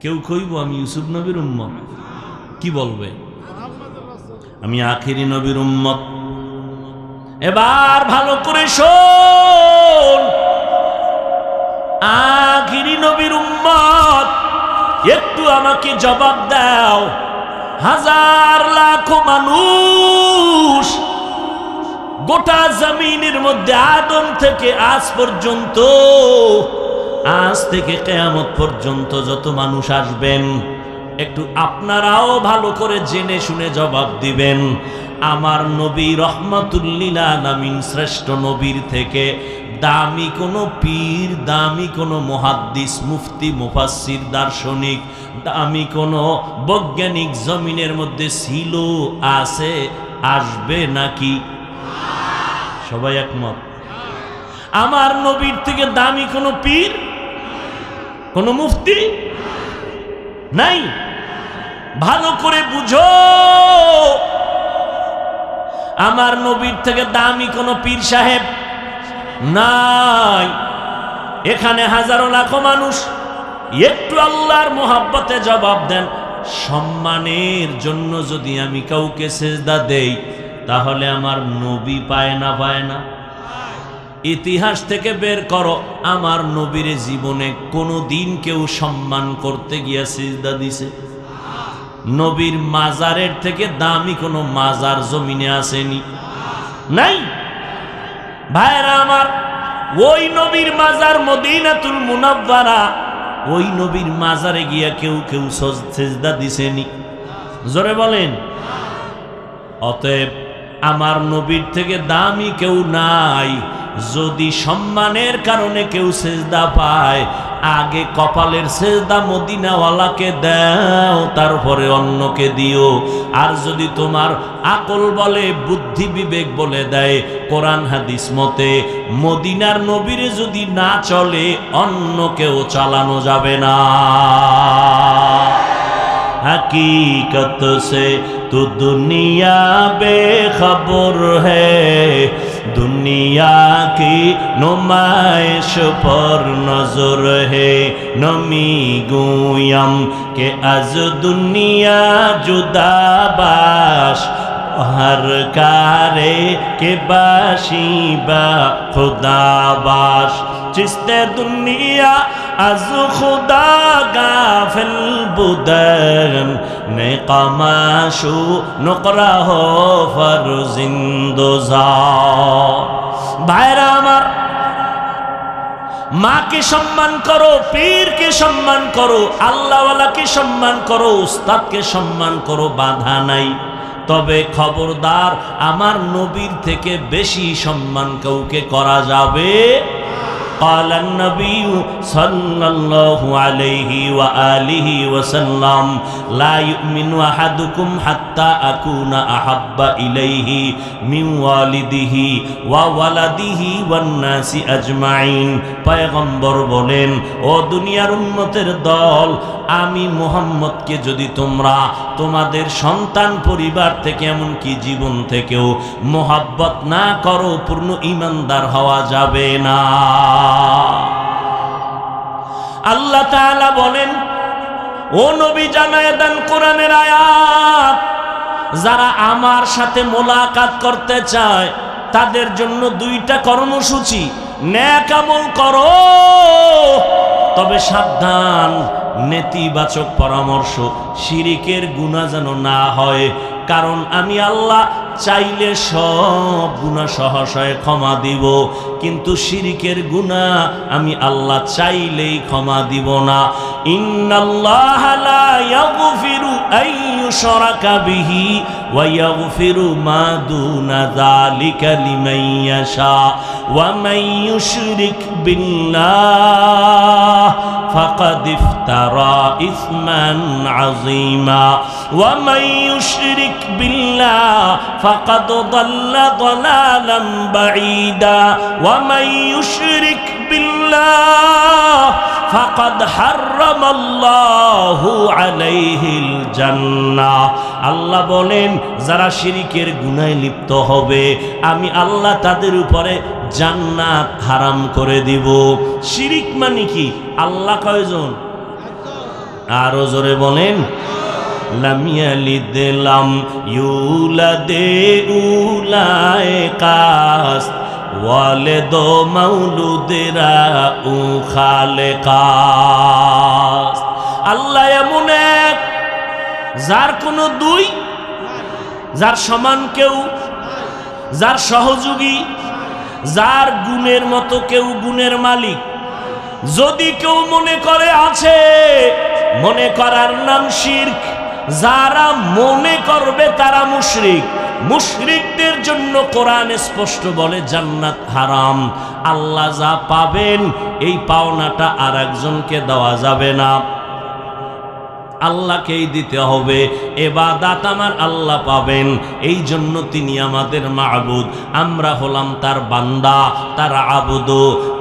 A: কেউ কইব আমি ইউসুফ নবীর উম্মত, কি বলবে? আমি আখিরি নবীর উম্মত। এবার ভালো করে শোন, আখিরি নবীর উম্মত, একটু আমাকে জবাব দাও। হাজার লাখো মানুষ গোটা জমিনের মধ্যে আদম থেকে আজ পর্যন্ত, আজ থেকে কিয়ামত পর্যন্ত যত মানুষ আসবেন, একটু আপনারাও ভালো করে জেনে শুনে জবাব দিবেন। আমার নবী রহমাতুল লিল আলামিন শ্রেষ্ঠ নবীর থেকে দামি কোনো পীর, দামি কোনো মুহাদ্দিস, মুফতি, মুফাসসির, দার্শনিক, দামি কোনো বৈজ্ঞানিক জমিনের মধ্যে ছিল, আছে, আসবে নাকি? সবাই একমত? আমার নবীর থেকে দামি কোনো পীর, কোনো মুফতি নাই। ভালো করে বুঝো, আমার নবীর থেকে দামি কোনো পীর সাহেব নাই। এখানে হাজারো লাখো মানুষ, একটু আল্লাহর মোহাব্বতে জবাব দেন। সম্মানের জন্য যদি আমি কাউকে সেজদা দেই, তাহলে আমার নবী পায় না? পায় না? ইতিহাস থেকে বের করো, আমার নবীর জীবনে কোনো দিন কেউ সম্মান করতে গিয়া সিজদা দিছে? নবীর মাজারের থেকে দামি কোনো মাজার জমিনে আসেনি? নাই। ভাইরা আমার, ওই নবীর মাজার মদিনাতুল মুনাওয়ারা, ওই নবীর মাজারে গিয়া কেউ কেউ সিজদা দিছেনি? জোরে বলেন। অতএব আমার নবীর থেকে দামি কেউ নাই। যদি সম্মানের কারণে কেউ সেজদা পায়, আগে কপালের সেজদা মদিনাওয়ালাকে দাও, তারপরে অন্যকে দিও। আর যদি তোমার আকল বলে, বুদ্ধি বিবেক বলে দেয়, কোরআন হাদিস মতে মদিনার নবীরে যদি না চলে, অন্য কেউ চালানো যাবে না। हकीकत से तो दुनिया बेखबर है, दुनिया की नुमाइश पर नजर है। नमी गुयम के अज दुनिया जुदा बाश, हर कारे के बाशी बा खुदा बाश। चिस्ते दुनिया از خدا غافل بودن، نقماشو نقره فرزندوزار। ভাইরা আমার, মাকে সম্মান করো, পীরকে সম্মান করো, আল্লাহওয়ালাকে সম্মান করো, উস্তাদকে সম্মান করো, বাধা নাই। তবে খবরদার, আমার নবীর থেকে বেশি সম্মান কাউকে করা যাবে। قال النبي صلى الله عليه وآله وسلم لا يؤمن أحدكم حتى أكون أحب إليه من والده وولده والناس أجمعين। পয়গম্বর বলেন, ও দুনিয়ার উম্মতের দল, আমি মুহাম্মদকে যদি তোমরা তোমাদের সন্তান, পরিবার থেকে, এমনকি জীবন থেকেও মোহাব্বত না করো, পূর্ণ ঈমানদার হওয়া যাবে না। আল্লাহ তাআলা বলেন, ও নবী জানায়ে দেন কোরআনের আয়াত, যারা আমার সাথে মোলাকাত করতে চায় তাদের জন্য দুইটা কর্মসূচি। নেক আমল করো, তবে সাবধান, নেতিবাচক পরামর্শ, শিরিকের গুনাহ যেন না হয়। কারণ আমি আল্লাহ চাইলে সব গুনাহ সহসায় ক্ষমা দিব, কিন্তু শিরিকের গুনাহ আমি আল্লাহ চাইলেই ক্ষমা দিব না। ইন্নাল্লাহা লা ইয়াগফিরু আন ইউশরাকা বিহি ওয়া ইয়াগফিরু মা দুনা যালিকা লিমান ইয়াশা ওয়া মান ইউশরিক বিল্লাহ ফাকাদ ইফতারা ইসমান আযীমা ওয়া মান ইউশরিক বিল্লাহ ফাকাদ দাল্লা দালালান বাঈদা ওয়া মান ইউশরিক বিল্লাহ ফাকাদ হারামাল্লাহু আলাইহিল জান্নাহ। আল্লাহ বলেন, যারা শিরিকের গুনাহে লিপ্ত হবে, আমি আল্লাহ তাদের উপরে জান্নাত হারাম করে দিব। শিরিক মানে কি? আল্লাহ কয়জন? আরো জোরে বলেন। লাম ইয়ালিদ লাম ইউলাদ উলায়ে কাস ওয়ালিদ মাউলুদেরা উ খালেকাস। আল্লাহ এমন এক, যার কোনো দুই, যার সমান কেউ, যার সহযোগী, যার গুণের মতো কেউ গুণের মালিক। যদি কেউ মনে করে আছে, মনে করার নাম শিরক। যারা মনে করবে তারা মুশরিক। মুশরিকদের জন্য কোরআন স্পষ্ট বলে জান্নাত হারাম। আল্লাহ যা পাবেন এই পাওনাটা আর একজনকে দেওয়া যাবে না, আল্লাহকেই দিতে হবে। ইবাদত আমার আল্লাহ পাবেন, এই জন্য তিনি আমাদের মাবুদ, আমরা হলাম তার বান্দা, তার আবুদ।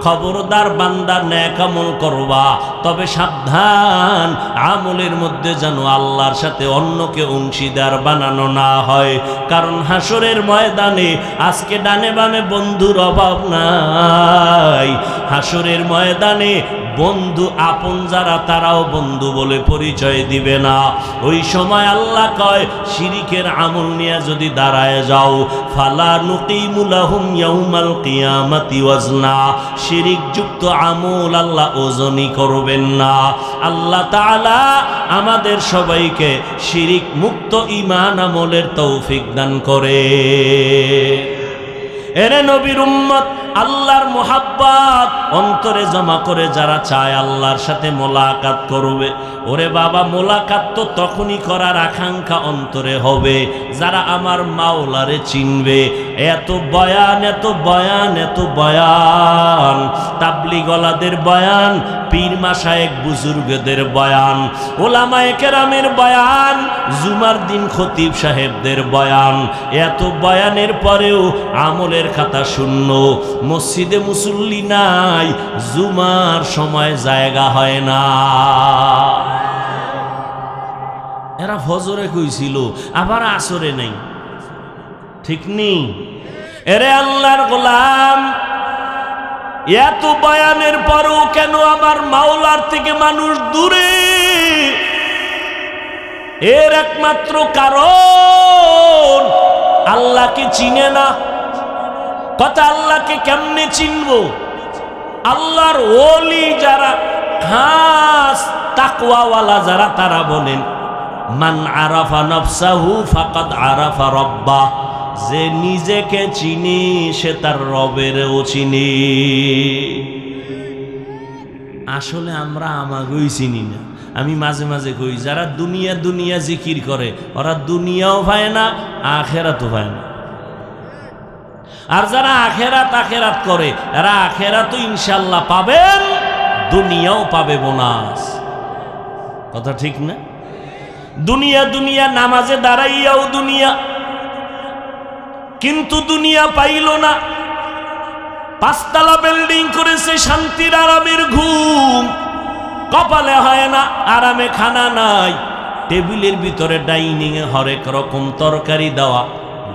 A: খবরদার বান্দা নেক আমল করবা, তবে সাবধান আমলের মধ্যে যেন আল্লাহর সাথে অন্যকে অংশীদার বানানো না হয়। কারণ হাসরের ময়দানে আজকে ডানে বামে বন্ধুর অভাব নাই। হাসরের ময়দানে বন্ধু আপন যারা তারাও বন্ধু বলে পরিচয় দিবে না। ওই সময় আল্লাহ কয়, শিরিকের আমল নিয়ে যদি দাঁড়ায় যাও, ফালা নুকিমু লাহুম ইয়াউমাল কিয়ামাতি ওয়াজনা, শিরিক যুক্ত আমল আল্লাহ ওজনই করবেন না। আল্লাহ তাআলা আমাদের সবাইকে শিরিক মুক্ত ঈমান আমলের তৌফিক দান করে। এরে নবীর উম্মত, আল্লাহর মোহাব্বত অন্তরে জমা করে যারা চায় আল্লাহর সাথে মোলাকাত করবে, ওরে বাবা মোলাকাত তো তখনই করার আকাঙ্ক্ষা অন্তরে হবে যারা আমার মাওলারে চিনবে। এত বয়ান, এত বয়ান, এত বয়ান, তাবলীগওয়ালাদের বয়ান, পীর মাশায়েখ বুজুর্গদের বয়ান, ওলামায়ে কেরামের বয়ান, জুমার দিন খতিব সাহেবদের বয়ান, এত বয়ানের পরেও আমলের খাতা শূন্য। মসজিদে মুসল্লি নাই, জুমার সময় জায়গা হয় না। এরা ফজরে কইছিল, আবার আসরে নেই, ঠিক নেই। এরে আল্লাহর গোলাম, এত বয়ানের পরও কেন আমার মাওলার থেকে মানুষ দূরে? এর একমাত্র কারণ আল্লাহকে চিনে না। কথা, আল্লাহকে কেমনে চিনবো? আল্লাহর ওলি যারা, খাস তাকওয়াওয়ালা যারা, তারা বলেন মান আরাফা নাফসাহু ফাকাদ আরাফা রাব্বাহ, যে নিজেকে চিনি সে তার রবেরও চিনি। আসলে আমরা আমাকেই চিনি না। আমি মাঝে মাঝে কই, যারা দুনিয়া দুনিয়া জিকির করে ওরা দুনিয়াও পায় না, আখেরাতও পায় না। আর যারা আখেরাত আখেরাত করে এরা আখেরাতও ইনশাল্লাহ পাবেন, দুনিয়াও পাবে বোনাস। কথা ঠিক না? দুনিয়া দুনিয়া নামাজে দাঁড়াইয়াও দুনিয়া, কিন্তু দুনিয়া পাইল না। পাঁচতলা বিল্ডিং করেছে, শান্তির আরামের ঘুম কপালে হয় না, আরামে খানা নাই, টেবিলের ভিতরে ডাইনিং এ হরেক রকম তরকারি দেওয়া।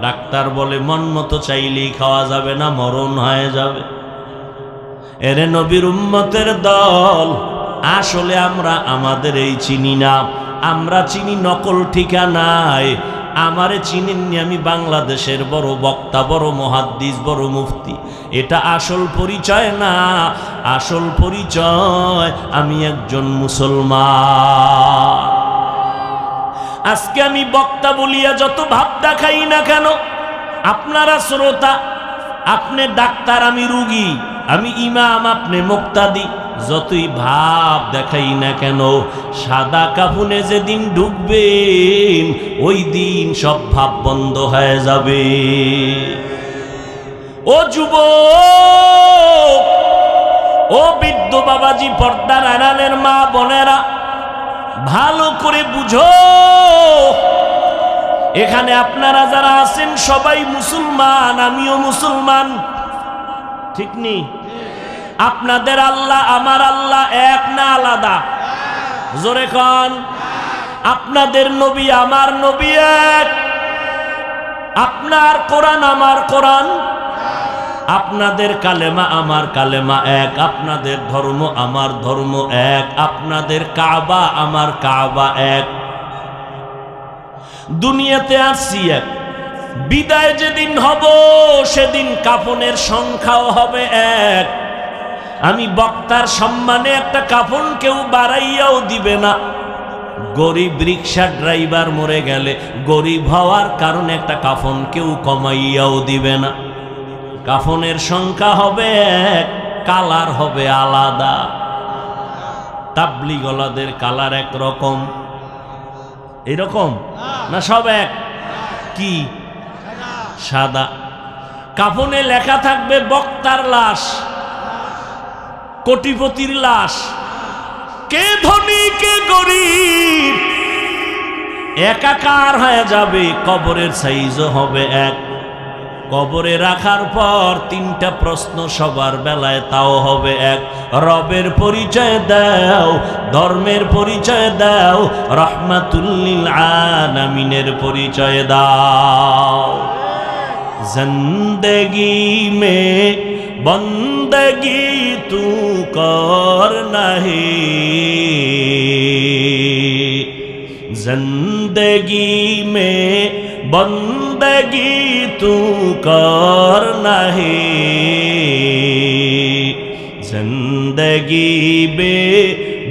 A: ডাক্তার বলে মন মতো চাইলেই খাওয়া যাবে না, মরণ হয়ে যাবে। এরে নবীর উম্মতের দল, আসলে আমরা আমাদের এই চিনি না। আমরা চিনি নকল ঠিকানায়। আমারে চিনেননি, আমি বাংলাদেশের বড় বক্তা, বড় মুহাদ্দিস, বড় মুফতি। এটা আসল পরিচয় না। আসল পরিচয় আমি একজন মুসলমান। আজকে আমি বক্তা বলিয়া যত ভাব দেখাই না কেন, আপনারা শ্রোতা, আপনি ডাক্তার, আমি রুগী, আমি ইমাম, আপনি মুক্তাদি, যতই ভাব দেখাই না কেন, সাদা কাফনে যেদিন ঢুকবেন ওই দিন সব ভাব বন্ধ হয়ে যাবে। ও যুবক, ও বৃদ্ধ বাবাজি, পর্দার আড়ালের মা বোনেরা, ভালো করে বুঝো, এখানে আপনারা যারা আছেন সবাই মুসলমান, আমিও মুসলমান, ঠিক নেই? আপনাদের আল্লাহ আমার আল্লাহ এক না আলাদা? জোরে কন। আপনাদের নবী আমার নবী এক, আপনার কোরআন আমার কোরআন, আপনাদের কালেমা আমার কালেমা এক, আপনাদের ধর্ম আমার ধর্ম এক, আপনাদের কাবা আমার কাবা এক। দুনিয়াতে আসছি এক, বিদায় যেদিন হব সেদিন কাফনের সংখ্যাও হবে এক। আমি বক্তার সম্মানে একটা কাফন কেউ বাড়াইয়াও দিবে না। গরিব রিক্সা ড্রাইভার মরে গেলে গরিব হওয়ার কারণে একটা কাফন কেউ কমাইয়াও দিবে না। কাফনের সংখ্যা হবে এক, কালার হবে আলাদা। তাবলিগলাদের কালার একরকম, এরকম না সব এক? কি? সাদা। কাফনে লেখা থাকবে বক্তার লাশ, কোটিপতির লাশ, কে ধনী কে গরিব একাকার হয়ে যাবে। কবরের সাইজও হবে এক। কবরে রাখার পর তিনটা প্রশ্ন সবার বেলায়, তাও হবে এক। রবের পরিচয় দাও, ধর্মের পরিচয় দাও, রহমাতুল লিল আলামিনের পরিচয় দাও। জিন্দেগি মে বন্দগি তু কর নাহি, जिंदगी में बंदगी तू कर नहीं, जिंदगी बे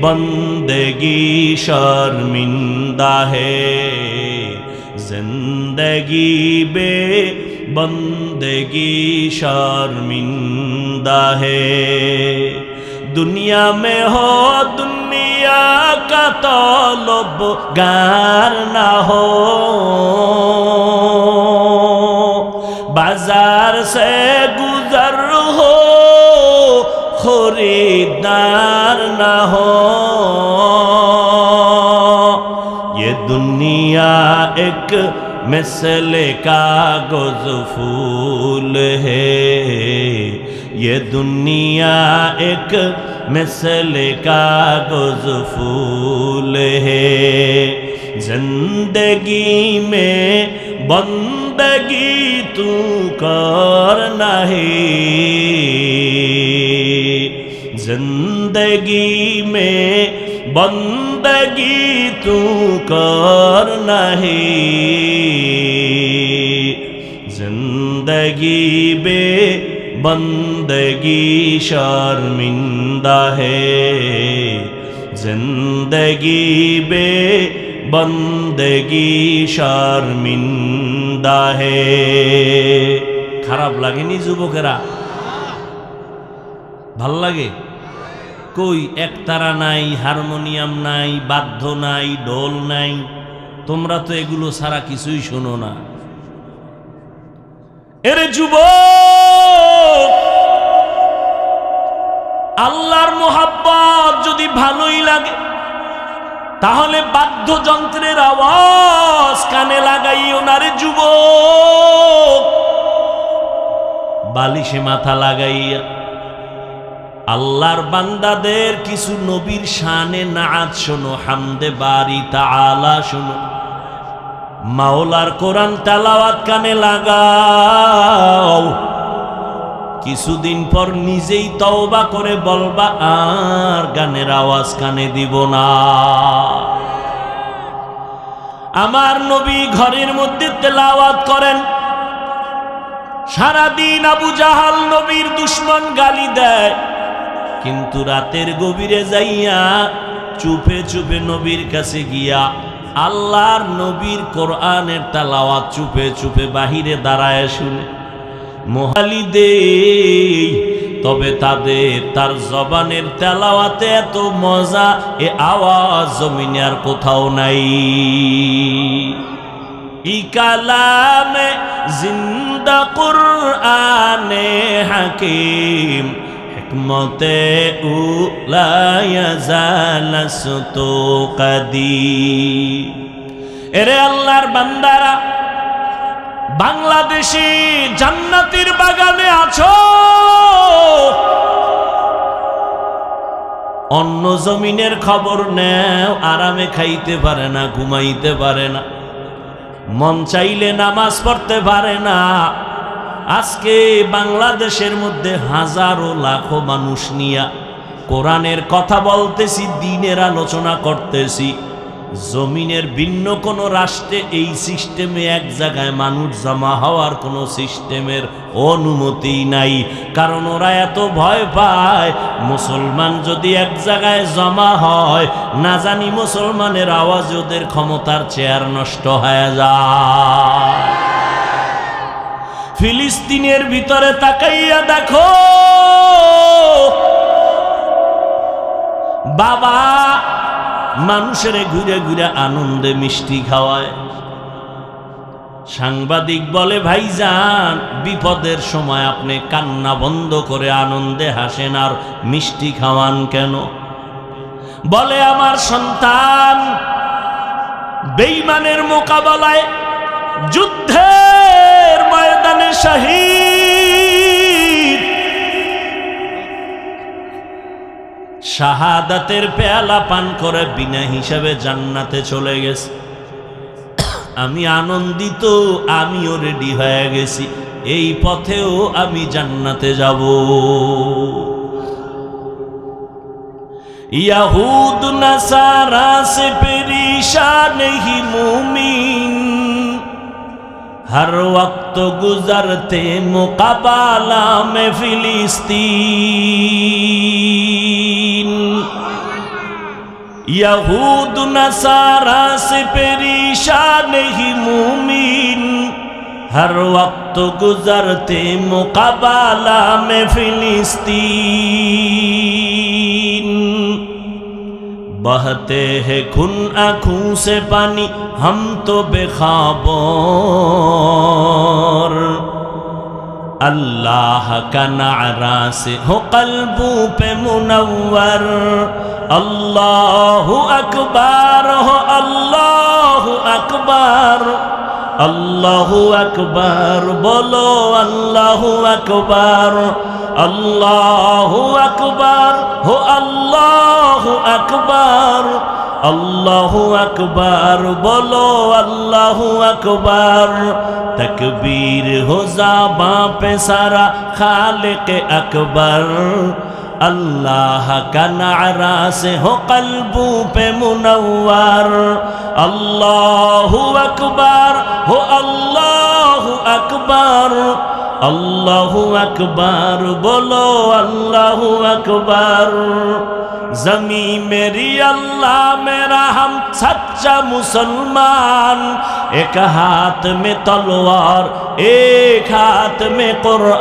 A: बंदगी शर्मिंदा है, जिंदगी बे बंदगी शर्मिंदा है। दुनिया में हो दुनिया का तलबगार ना हो, बाजार से गुजर हो खरीदार ना हो। ये दुनिया एक मिसले कागज फूल है, ये दुनिया एक मिसले कागज फूल है। जिंदगी में बंदगी तू कर नहीं, जिंदगी में बंदगी तू कर नहीं, जिंदगी बे बंदगी शर्मिंदा है, जिंदगी बे बंदगी शर्मिंदा है। খারাপ লাগেনি যুবকেরা? ভাল লাগে? কই একতারা নাই, হারমোনিয়াম নাই, বাদ্য নাই, ঢোল নাই। তোমরা তো এগুলো ছাড়া কিছুই শোনো না। এরে যুবক, আল্লাহর মোহাব্বত যদি ভালোই লাগে তাহলে বাদ্যযন্ত্রের আওয়াজ কানে লাগাইও না রে যুবক। বালিশে মাথা লাগাইয়া আল্লাহর বান্দাদের কিছু নবীর শানে নাআত শোনো, হামদে বারি তাআলা শোনো, মাওলার কোরআন তেলাওয়াত কানে লাগাও। কিছুদিন পর নিজেই তওবা করে বলবা আর গানের আওয়াজ কানে দিব না। আমার নবী ঘরের মধ্যে তেলাওয়াত করেন, সারাদিন আবু জাহাল নবীর দুশমন গালি দেয়, কিন্তু রাতের গভীরে যাইয়া চুপে চুপে নবীর কাছে গিয়া আল্লাহর নবীর কোরআনের তেলাওয়াত চুপে চুপে বাহিরে দাঁড়ায় শুনে মোহালি দেই। তবে তার জবানের তেলাওয়াতে এত মজা, এ আওয়াজ জমিনে আর কোথাও নাই। ই কালামে জিন্দা কুরআনে হাকিম, হিকমতে উলা ইয়াজালাসতু কাদিম। এরে আল্লাহর বান্দারা, বাংলাদেশি জান্নাতের বাগানে আছো, অন্য জমিনের খবর নেও, আরামে খাইতে পারে না, ঘুমাইতে পারে না, মন চাইলে নামাজ পড়তে পারে না। আজকে বাংলাদেশের মধ্যে হাজারো লাখো মানুষ নিয়া কোরআনের কথা বলতেছি, দ্বীনের আলোচনা করতেছি, জমিনের ভিন্ন কোনো রাষ্ট্রে এই সিস্টেমে এক জায়গায় মানুষ জমা হওয়ার কোনো সিস্টেমের অনুমতি নাই। কারণ ওরা এত ভয় পায় মুসলমান যদি এক জায়গায় জমা হয়, না জানি মুসলমানের আওয়াজ ওদের ক্ষমতার চেয়ার নষ্ট হয়ে যায়। ফিলিস্তিনের ভিতরে তাকাইয়া দেখো, বাবা মানুষের ঘুরে ঘুরে আনন্দে মিষ্টি খাওয়ায়। সাংবাদিক বলে, ভাইজান বিপদের সময় আপনি কান্না বন্ধ করে আনন্দে হাসেন আর মিষ্টি খাওয়ান কেন? বলে, আমার সন্তান বেঈমানের মোকাবেলায় যুদ্ধের ময়দানে শহীদ, শাহাদাতের পেয়ালা পান করে বিনা হিসাবে জান্নাতে চলে গেছে। আমি আনন্দিত, আমিও রেডি হয়ে গেছি, এই পথেও আমি জান্নাতে যাব। यहूद नसारा से परेशान नहीं मुमीन, हर वक्त गुजरते मुकाबला में फिलिस्तीन। यहूद नसारा से परेशान नहीं मुमीन, हर वक्त गुजरते मुकाबला में फिलिस्तीन। बहते हैं खून आँखों से पानी, हम तो बेखबर। अल्लाह का नारा से हो कल्बों पे मुनव्वर। अल्लाहु अकबर हो, अल्लाहु अकबर, अल्लाहु अकबर बोलो, अल्लाहु अकबर, अल्लाहु अकबर हो, अल्लाहु अकबर, अल्लाहु अकबर बोलो, अल्लाहु अकबर। तकबीर हो ज़बां पे सारा खालिक अकबर। अल्लाह का नारा से हो कल्बों पे मुनव्वर। अल्लाहु अकबर हो, अल्लाहु अकबर, अल्लाहु अकबर बोलो, अल्लाहु अकबर। ज़मीं मेरी अल्लाह मेरा हम सच्चा मुसलमान, एक हाथ में तलवार एक हाथ में कुरान।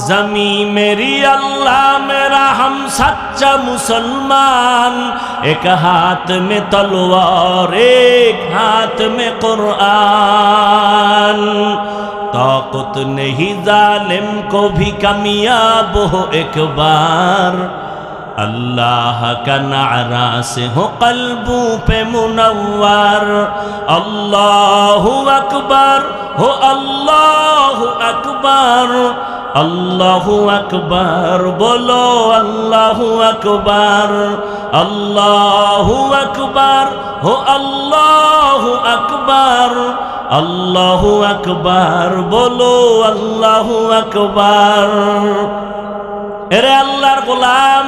A: ज़मीं मेरी अल्लाह मेरा हम सच्चा मुसलमान, एक हाथ में तलवार एक हाथ में कुरान। ताकत नहीं जालिम को भी कामयाब हो एक बार। अल्लाह का नारा से हो कल्बों पे मुनव्वर। अल्लाहु अकबर हो, अल्लाहु अकबर, अल्लाहु अकबर बोलो, अल्लाहु अकबर, अल्लाहु अकबर हो, अल्लाहु अकबर, अल्लाहु अकबर बोलो, अल्लाहु अकबर। एरे अल्लाहर गोलाम,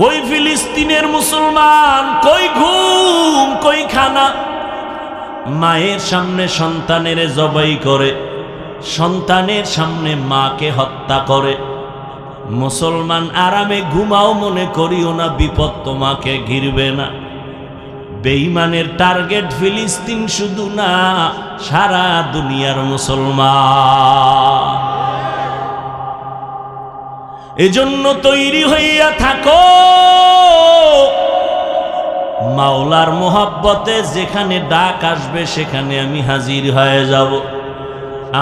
A: ওই ফিলিস্তিনের মুসলমান কই ঘুম কই খানা, মায়ের সামনে সন্তানের জবাই করে, সন্তানের সামনে মাকে হত্যা করে। মুসলমান আরামে ঘুমাও, মনে করিও না বিপদ তোমাকে ঘিরবে না। বেঈমানের টার্গেট ফিলিস্তিন শুধু না, সারা দুনিয়ার মুসলমান। এজন্য তৈরি হইয়া থাকো, মাওলার মোহাব্বতে যেখানে ডাক আসবে সেখানে আমি হাজির হয়ে যাব।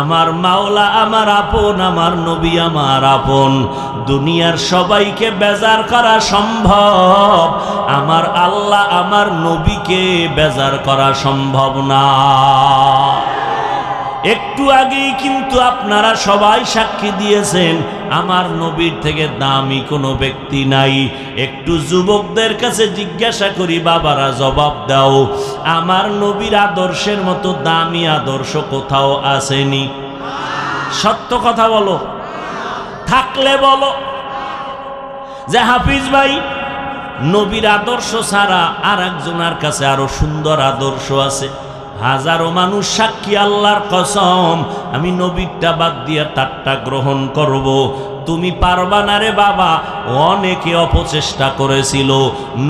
A: আমার মাওলা আমার আপন, আমার নবী আমার আপন। দুনিয়ার সবাইকে বেজার করা সম্ভব, আমার আল্লাহ আমার নবীকে বেজার করা সম্ভব না। একটু আগেই কিন্তু আপনারা সবাই সাক্ষী দিয়েছেন আমার নবীর থেকে দামি কোনো ব্যক্তি নাই। একটু যুবকদের কাছে জিজ্ঞাসা করি, বাবারা জবাব দাও, আমার নবীর আদর্শের মতো দামি আদর্শ কোথাও আসেনি? সত্য কথা বলো, থাকলে বলো। যে হাফিজ ভাই, নবীর আদর্শ ছাড়া আর একজনের কাছে আরো সুন্দর আদর্শ আছে। হাজারো মানুষ সাক্ষী, আল্লাহর কসম আমি নবীরটা বাদ দিয়া তারটা গ্রহণ করব। তুমি পারবা না রে বাবা। অনেকে অপচেষ্টা করেছিল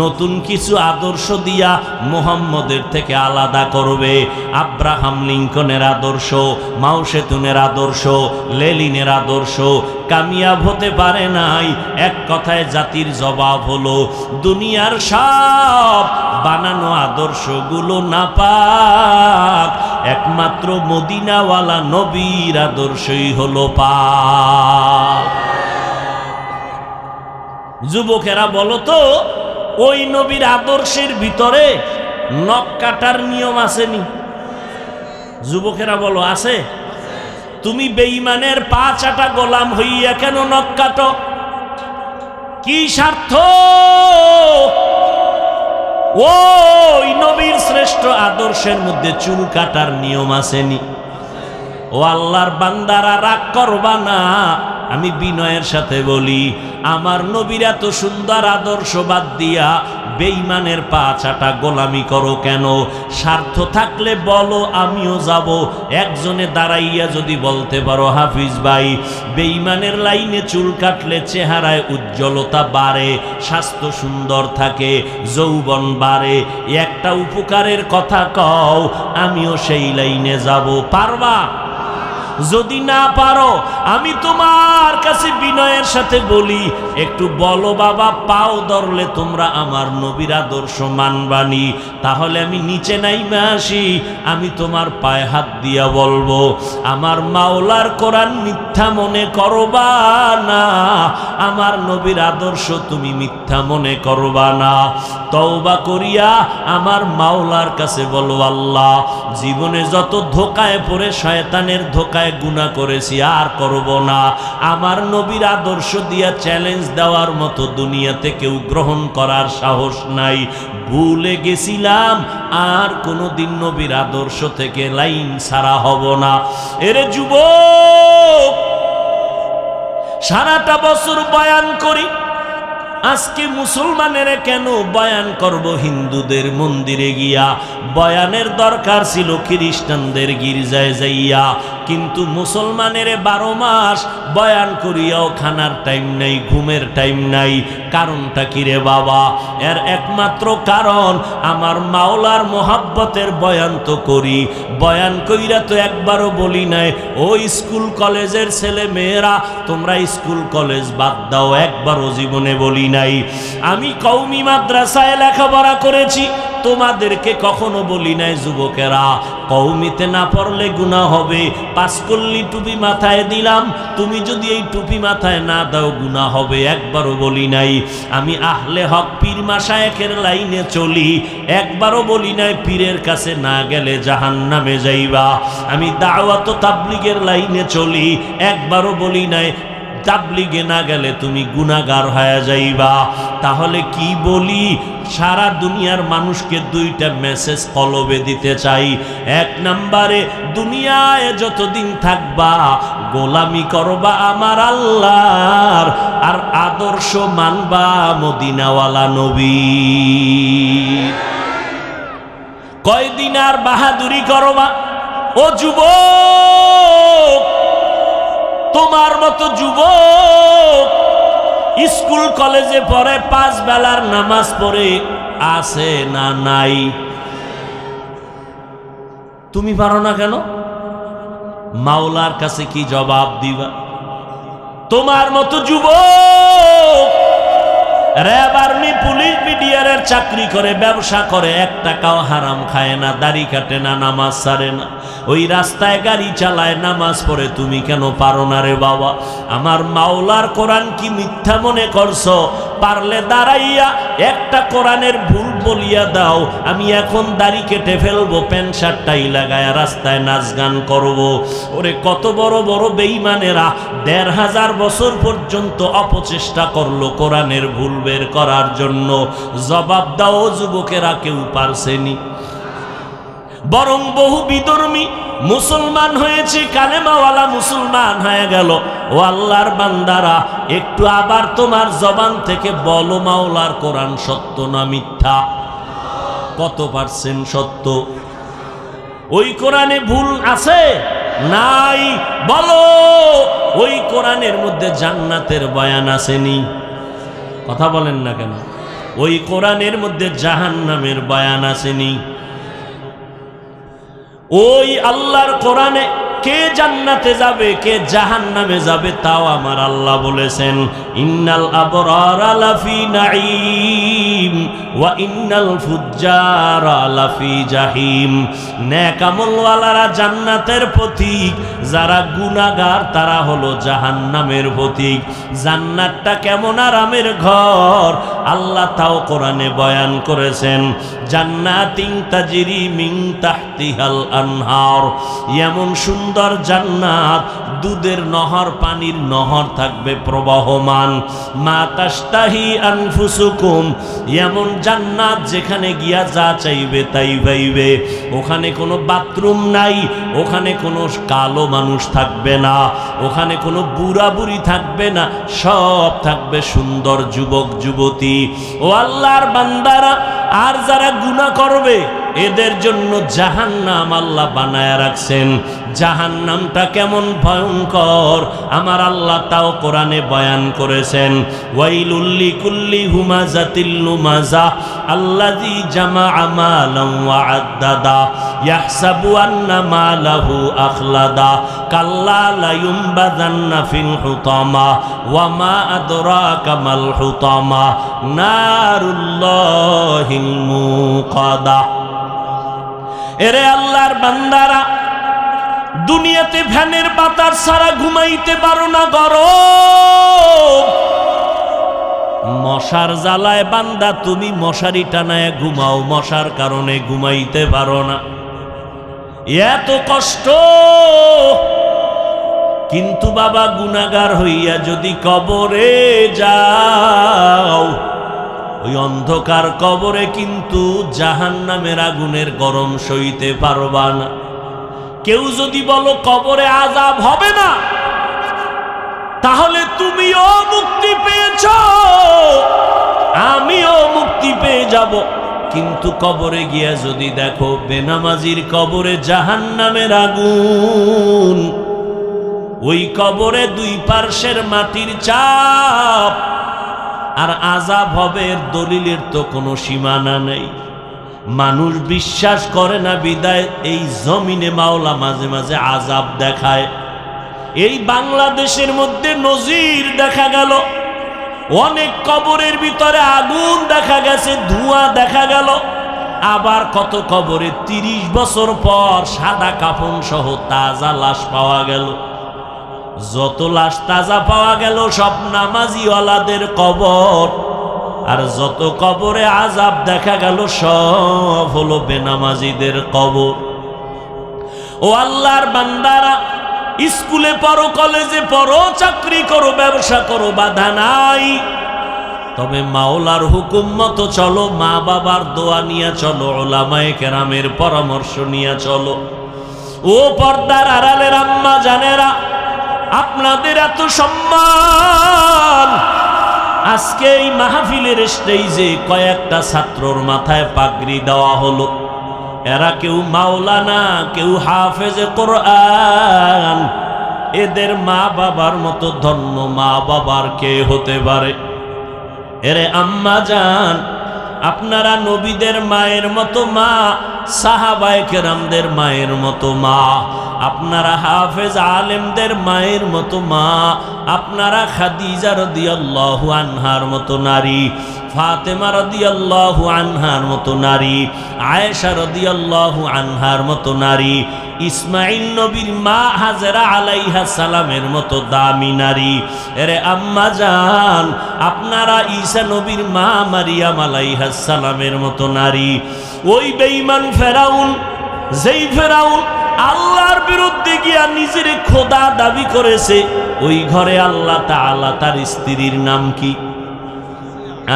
A: নতুন কিছু আদর্শ দিয়া মুহাম্মদের থেকে আলাদা করবে। আব্রাহাম লিঙ্কনের আদর্শ, মাও সেতুনের আদর্শ, লেনিনের আদর্শ কামিয়াব হতে পারে নাই। এক কথায় জাতির জবাব হলো দুনিয়ার সব বানানো আদর্শগুলো নাপাক, একমাত্র মদিনাওয়ালা নবীর আদর্শই হলো পাক। যুবকেরা বলো তো, ওই নবীর আদর্শের ভিতরে নখ কাটার নিয়ম আসেনি? যুবকেরা বলো, আছে? তুমি বেঈমানের পা চাটা গোলাম হইয়া কেন নখ কাটো? কি স্বার্থ? ওই নবীর শ্রেষ্ঠ আদর্শের মধ্যে চুল কাটার নিয়ম আসেনি? ও আল্লাহর বান্দারা, রাগ করবা না, আমি বিনয়ের সাথে বলি, আমার নবীর এত সুন্দর আদর্শ বাদ দিয়া বেঈমানের পা চাটা গোলামি করো কেন? স্বার্থ থাকলে বলো, আমিও যাব। একজনে দাঁড়াইয়া যদি বলতে পারো, হাফিজ ভাই, বেঈমানের লাইনে চুল কাটলে চেহারায় উজ্জ্বলতা বাড়ে, স্বাস্থ্য সুন্দর থাকে, যৌবন বাড়ে, একটা উপকারের কথা কও, আমিও সেই লাইনে যাব। পারবা? যদি না পারো, আমি তোমার কাছে বিনয়ের সাথে বলি, একটু বলো বাবা, পাও ধরলে তোমরা আমার নবীর আদর্শ মানবানি। তাহলে আমি নিচে নাইমা আসি, আমি তোমার পায়ে হাত দিয়া বলবো, আমার মাওলার কোরআন মিথ্যা মনে করবা না, আমার নবীর আদর্শ তুমি মিথ্যা মনে করবা না। তওবা করিয়া আমার মাওলার কাছে বলো, আল্লাহ, জীবনে যত ধোকায় পড়ে শয়তানের ধোকায় গুনাহ করেছি আর করব না। আমার নবীর আদর্শ দিয়া চ্যালেঞ্জ দেওয়ার মতো দুনিয়াতে কেউ গ্রহণ করার সাহস নাই। ভুলে গেছিলাম, আর কোনোদিন নবীর আদর্শ থেকে লাইন ছাড়া হব না। এরে যুবক, সারাটা বছর বয়ান করি, আজকে মুসলমানের কেন বয়ান করব হিন্দুদের মন্দিরে গিয়া? বয়ানের দরকার ছিল খ্রিস্টানদের গির্জায় যাইয়া, কিন্তু মুসলমানের 12 মাস বয়ান করিয়াও খানার টাইম নাই, ঘুমের টাইম নাই। কারণটা কি রে বাবা? এর একমাত্র কারণ, আমার মাওলার মোহাব্বতের বয়ান তো করি, বয়ান কইরা তো একবারও বলি নাই, ও স্কুল কলেজের ছেলে মেয়েরা তোমরা স্কুল কলেজ বাদ দাও, একবারও জীবনে বলি নাই। আমি কওমি মাদ্রাসায় লেখাপড়া করেছি, তোমাদেরকে কখনো বলি নাই যুবকেরা কওমিতে না পড়লে গুনাহ হবে, পাস করলি টুপি মাথায় দিলাম, তুমি যদি এই টুপি মাথায় না দাও গুনাহ হবে, একবারও বলি নাই। আমি আহলে হক পীর মাশায়েখের লাইনে চলি, একবারও বলি নাই পীরের কাছে না গেলে জাহান্নামে যাইবা। আমি দাওয়াত ও তাবলীগের লাইনে চলি, একবারও বলি নাই তাবলীগে না গেলে তুমি গুনাহগার হয়ে যাইবা। তাহলে কি বলি? সারা দুনিয়ার মানুষকে 2টা মেসেজ কলবে দিতে চাই। 1 নম্বরে, দুনিয়ায় যতদিন থাকবা গোলামি করবা আমার আল্লাহর, আর আদর্শ মানবা মদিনাওয়ালা নবী। কয়দিন আর বাহাদুরি করবা? ও যুবক, তোমার মতো যুবক স্কুল কলেজে পড়ে, 5 বেলার নামাজ পড়ে, আছে না নাই? তুমি পারো না কেন? মাওলার কাছে কি জবাব দিবা? তোমার মতো যুবক র‍্যাব, আর্মি, পুলিশ, বিডিআরের চাকরি করে, ব্যবসা করে, 1 টাকাও হারাম খায় না, দাড়ি কাটে না, নামাজ ছাড়ে না, ওই রাস্তায় গাড়ি চালায়, নামাজ পড়ে, তুমি কেন পারো না রে বাবা? আমার মাওলার কোরআন কি মিথ্যা মনে করছো? পারলে দাঁড়াইয়া একটা কোরআনের ভুল বলিয়া দাও, আমি এখন দাড়ি কেটে ফেলবো, প্যান্ট শার্টটাই লাগায় রাস্তায় নাচ গান করবো। ওরে কত বড় বড় বেঈমানেরা 1500 বছর পর্যন্ত অপচেষ্টা করলো কোরআনের ভুল বের করার জন্য। জবাব দাও যুবকেরা, কেউ পারছেনি? বরং বহু বিধর্মী মুসলমান হয়েছে, কালেমাওয়ালা মুসলমান হয়ে গেল। ও আল্লাহর বান্দারা, একটু আবার তোমার জবান থেকে বলো মাওলার কোরআন সত্য না মিথ্যা? কত পার্সেন্ট সত্য? ওই কোরআনে ভুল আছে? নাই। বলো ওই কোরআনের মধ্যে জান্নাতের বয়ান আসেনি? কথা বলেন না কেন? ওই কোরআনের মধ্যে জাহান্নামের বয়ান আসেনি? ওই আল্লাহর কোরআনে কে জান্নাতে যাবে কে জাহান্নামে যাবে তাও আমার আল্লাহ বলেছেন, ইন্নাল আবরারা লাফি নাঈম ওয়া ইন্নাল ফুজ্জারা লাফি জাহিম। নেক আমলওয়ালারা জান্নাতের পথিক, যারা গুনাহগার তারা হলো জাহান্নামের পথিক। জান্নাতটা কেমন আরামের ঘর আল্লাহ তাও কোরআনে বয়ান করেছেন, জান্নাতিন তাজরি মিন তাহতিহাল আনহার। এমন সুন্দর জান্নাত, দুধের নহর, পানির নহর থাকবে প্রবাহমান। মা তাশতাহি আনফুসুকুম, এমন জান্নাত যেখানে গিয়া যা চাইবে তাই পাইবে। ওখানে কোনো বাথরুম নাই, ওখানে কোনো কালো মানুষ থাকবে না, ওখানে কোনো বুড়া বুড়ি থাকবে না, সব থাকবে সুন্দর যুবক যুবতী। ও আল্লাহর বান্দারা, আর যারা গুনাহ করবে এদের জন্য জাহান্নাম আল্লাহ বানায়া রাখছেন। জাহান্নামটা কেমন ভয়ঙ্কর আমার আল্লাহ তাও কোরআনে বয়ান করেছেন, ওয়াইলুল লিকুল্লি হুমাযাতিল লুমাযা আল্লাযী জামাআ মালান ওয়া আদ্দাদা ইয়াহসাবু আন্না মালাহু আখলাদা কাল্লা লা ইউনবাযান্না ফিল হুতামা ওয়া মা আদরাকা মাল হুতামা নারুল্লাহিল মুকাদা। এরে আল্লাহর বান্দারা, দুনিয়াতে ফ্যানের বাতাস ছাড়া ঘুমাইতে পারো না, গরম। মশার জ্বালায় বান্দা তুমি মশারি টানায় ঘুমাও, মশার কারণে ঘুমাইতে পারো না, এত কষ্ট। কিন্তু বাবা গুনাহগার হইয়া যদি কবরে যাও, ওই অন্ধকার কবরে কিন্তু জাহান্নামের আগুনের গরম সইতে পারবা না। কেউ যদি বলো কবরে আযাব হবে না, তাহলে তুমিও মুক্তি পেয়েছ, আমিও মুক্তি পেয়ে যাব। কিন্তু কবরে গিয়া যদি দেখো বেনামাজির কবরে জাহান্নামের আগুন, ওই কবরে দুই পার্শ্বের মাটির চাপ, আর আযাব হবে এর দলিলের তো কোনো সীমানা নেই। মানুষ বিশ্বাস করে না বিদায় এই জমিনে মাওলা মাঝে মাঝে আযাব দেখায়। এই বাংলাদেশের মধ্যে নজির দেখা গেল, অনেক কবরের ভিতরে আগুন দেখা গেছে, ধোঁয়া দেখা গেল। আবার কত কবরে 30 বছর পর সাদা কাফন সহ তাজা লাশ পাওয়া গেল। যত লাশ তাজা পাওয়া গেল সব নামাজিওয়ালাদের কবর, আর যত কবরে আযাব দেখা গেল সব হলো বেনামাজিদের কবর। ও আল্লাহর বান্দারা, স্কুলে পড়ো, কলেজে পড়ো, চাকরি করো, ব্যবসা করো, বাধা নাই। তবে মাওলার হুকুম মতো চলো, মা বাবার দোয়া নিয়ে চলো, উলামায়ে কেরামের পরামর্শ নিয়ে চলো। ও পর্দার আড়ালের আম্মা জানেরা, আপনাদের এত সম্মান। আজকে এই মাহফিলের স্টেজে কয়েকটা ছাত্রর মাথায় পাগড়ি দেওয়া হলো। এরা কেউ মাওলানা, কেউ হাফেজে কোরআন। এদের মা বাবার মতো ধন্য মা বাবার কে হতে পারে? এরে আম্মা জান, আপনারা নবীদের মায়ের মতো মা, সাহাবায়ে কেরামদের মায়ের মতো মা, আপনারা হাফেজ আলেমদের মায়ের মতো মা, আপনারা খাদিজা রাদিয়াল্লাহু আনহার মতো নারী, ফাতেমা রাদিয়াল্লাহু আনহার মতো নারী, আয়েশা রাদিয়াল্লাহু আনহার মতো নারী, ইসমাইল নবীর মা হাজেরা আলাইহা সালামের মতো দামি নারী। এরে আম্মা জান, আপনারা ঈসা নবীর মা মারিয়াম আলাইহা সালামের মতো নারী। ওই বেঈমান ফেরাউন, যেই ফেরাউন আল্লাহর বিরুদ্ধে গিয়া নিজের খোদা দাবি করেছে, ওই ঘরে আল্লাহ তাআলা তার স্ত্রীর নাম কি?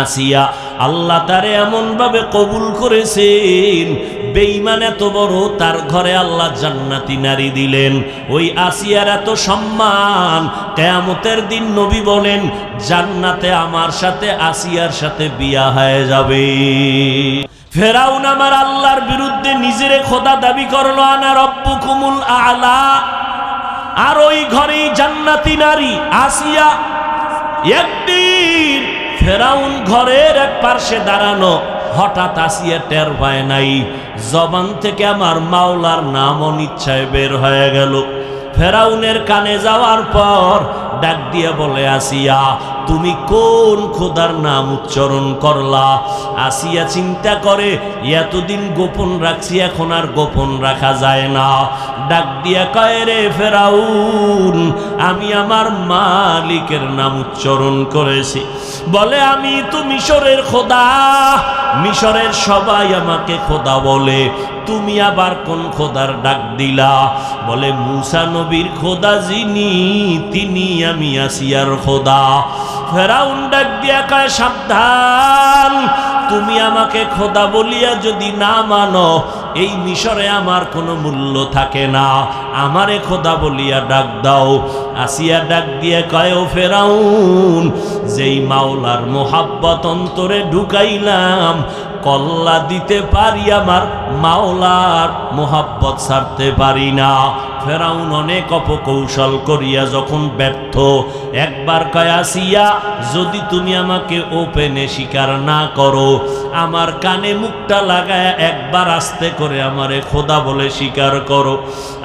A: আসিয়া আল্লাহ তারে এমন ভাবে কবুল করেছেন, বেঈমান এত বড়, তার ঘরে আল্লাহ জান্নাতি নারী দিলেন। ওই আসিয়ার এত সম্মান, কিয়ামতের দিন নবী বলেন জান্নাতে আমার সাথে আসিয়ার সাথে বিয়া হয়ে যাবে। ফেরাউন আমার আল্লাহর বিরুদ্ধে নিজেরে খোদা দাবি করলো, আনা রব্বুকুমুল আলা। আর ওই ঘরেই জান্নাতি নারী আসিয়া। একদিন ফেরাউন ঘরের এক পার্শ্বে দাঁড়ানো, হঠাৎ আসিয়া টের পায় নাই, জবান থেকে আমার মাওলার নাম অনিচ্ছায় বের হয়ে গেল। ফেরাউনের কানে যাওয়ার পর ডাক দিয়ে বলে, আসিয়া তুমি কোন খোদার নাম উচ্চারণ করলা? আসিয়া চিন্তা করে, এতদিন গোপন রাখছি, এখন আর গোপন রাখা যায় না। ডাক দিয়া কয়, রে ফেরাউন, আমি আমার মালিকের নাম উচ্চারণ করেছি। বলে, আমি তো মিশরের খোদা, মিশরের সবাই আমাকে খোদা বলে, তুমি আবার কোন খোদার ডাক দিলা? বলে, মুসা নবীর খোদা যিনি, তিনি আমি আসিয়ার খোদা। ফেরাউন ডাক দিয়া কয়, সাবধান, তুমি আমাকে খোদা বলিয়া যদি না মানো, এই মিশরে আমার কোনো মূল্য থাকে না, আমারে খোদা বলিয়া ডাক দাও। আসিয়া ডাক দিয়ে কয়, ও ফেরাউন, যেই মাওলার মোহাব্বত অন্তরে ঢুকাইলাম, কল্লা দিতে পারি, আমার মাওলার মোহাব্বত ছাড়তে পারি না। ফেরাউন অনেক অপকৌশল করিয়া যখন ব্যর্থ, একবার কয়, আসিয়া যদি তুমি আমাকে ওপেনে স্বীকার না করো, আমার কানে মুখটা লাগায় একবার আস্তে করে আমারে খোদা বলে স্বীকার করো।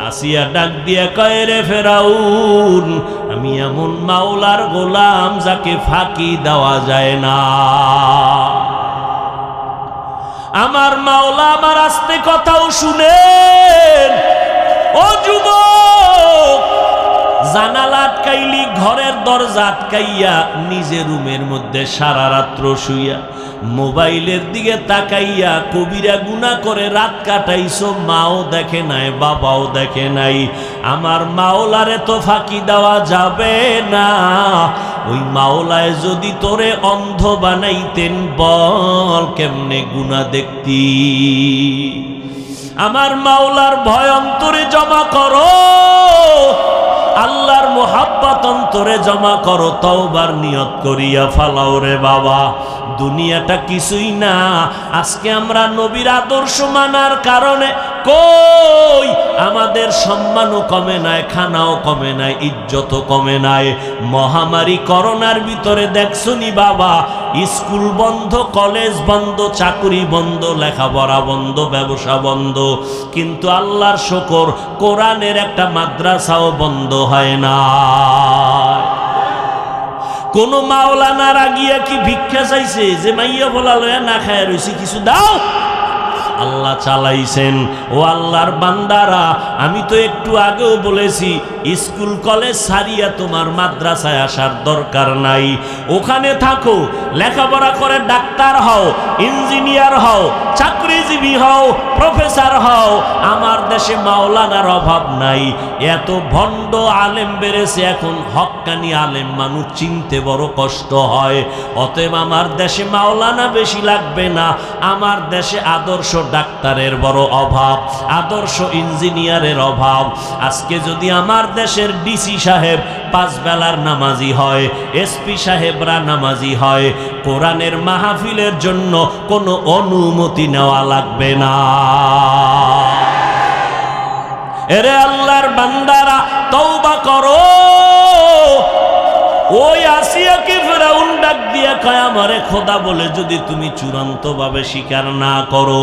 A: আসিয়া ডাক দিয়া কয়, রে ফেরাউন, আমি এমন মাওলার গোলাম যাকে ফাঁকি দেওয়া যায় না। আমার মাওলা আমার আস্তে কথাও শুনেন। ও যুবক, জানালা আটকাইলি, ঘরের দরজা আটকাইয়া নিজে রুমের মধ্যে সারা রাত্র শুইয়া মোবাইলের দিকে তাকাইয়া কবিরা গুনাহ করে রাত কাটাইছো, মাও দেখে নাই, বাবাও দেখে নাই। আমার মাওলারে তো ফাঁকি দেওয়া যাবে না। ওই মাওলায় যদি তোরে অন্ধ বানাইতেন, বল কেমনে গুনাহ দেখতি? আমার মাওলার ভয় অন্তরে জমা করো, আল্লাহর মোহাব্বত অন্তরে জমা করো, তওবার নিয়ত করিয়া ফালাও রে বাবা। দুনিয়াটা কিছুই না। আজকে আমরা নবীর আদর্শ মানার কারণে কই আমাদের সম্মানও কমে নাই, খানাও কমে নাই, ইজ্জতও কমে নাই। মহামারী করোনার ভিতরে দেখছনি বাবা, স্কুল বন্ধ, কলেজ বন্ধ, চাকরি বন্ধ, লেখাপড়া বন্ধ, ব্যবসা বন্ধ, কিন্তু আল্লাহর শুকর কোরআনের একটা মাদ্রাসাও বন্ধ হয় না। কোন মাওলানারা গিয়া কি ভিক্ষা চাইছে যে মাইয়া বলা লয়া না খায় রইছি, কিছু দাও? আল্লাহ চালাইছেন। ও আল্লাহর বান্দারা, আমি তো একটু আগেও বলেছি, স্কুল কলেজ ছাড়িয়া তোমার মাদ্রাসায় আসার দরকার নাই। ওখানে থাকো, লেখাপড়া করে ডাক্তার হও, ইঞ্জিনিয়ার হও, চাকরিজীবী হও, প্রফেসর হও। আমার দেশে মাওলানার অভাব নাই। এত ভণ্ড আলেম বেড়েছে, এখন হক্কানি আলেম মানুষ চিনতে বড় কষ্ট হয়। অতএব আমার দেশে মাওলানা বেশি লাগবে না। আমার দেশে আদর্শ ডাক্তারের বড় অভাব, আদর্শ ইঞ্জিনিয়ারের অভাব। আজকে যদি আমার দেশের ডিসি সাহেব 5 বেলার নামাজি হয়, এসপি সাহেবরা নামাজি হয়, কোরআনের মাহফিলের জন্য কোনো অনুমতি নেওয়া লাগবে না। এরে আল্লাহর বান্দারা, তওবা করো। ওই আসিয়াকে ফেরাউন ডাক দিয়া কয়, আমারে খোদা বলে যদি তুমি চূড়ান্ত ভাবে স্বীকার না করো,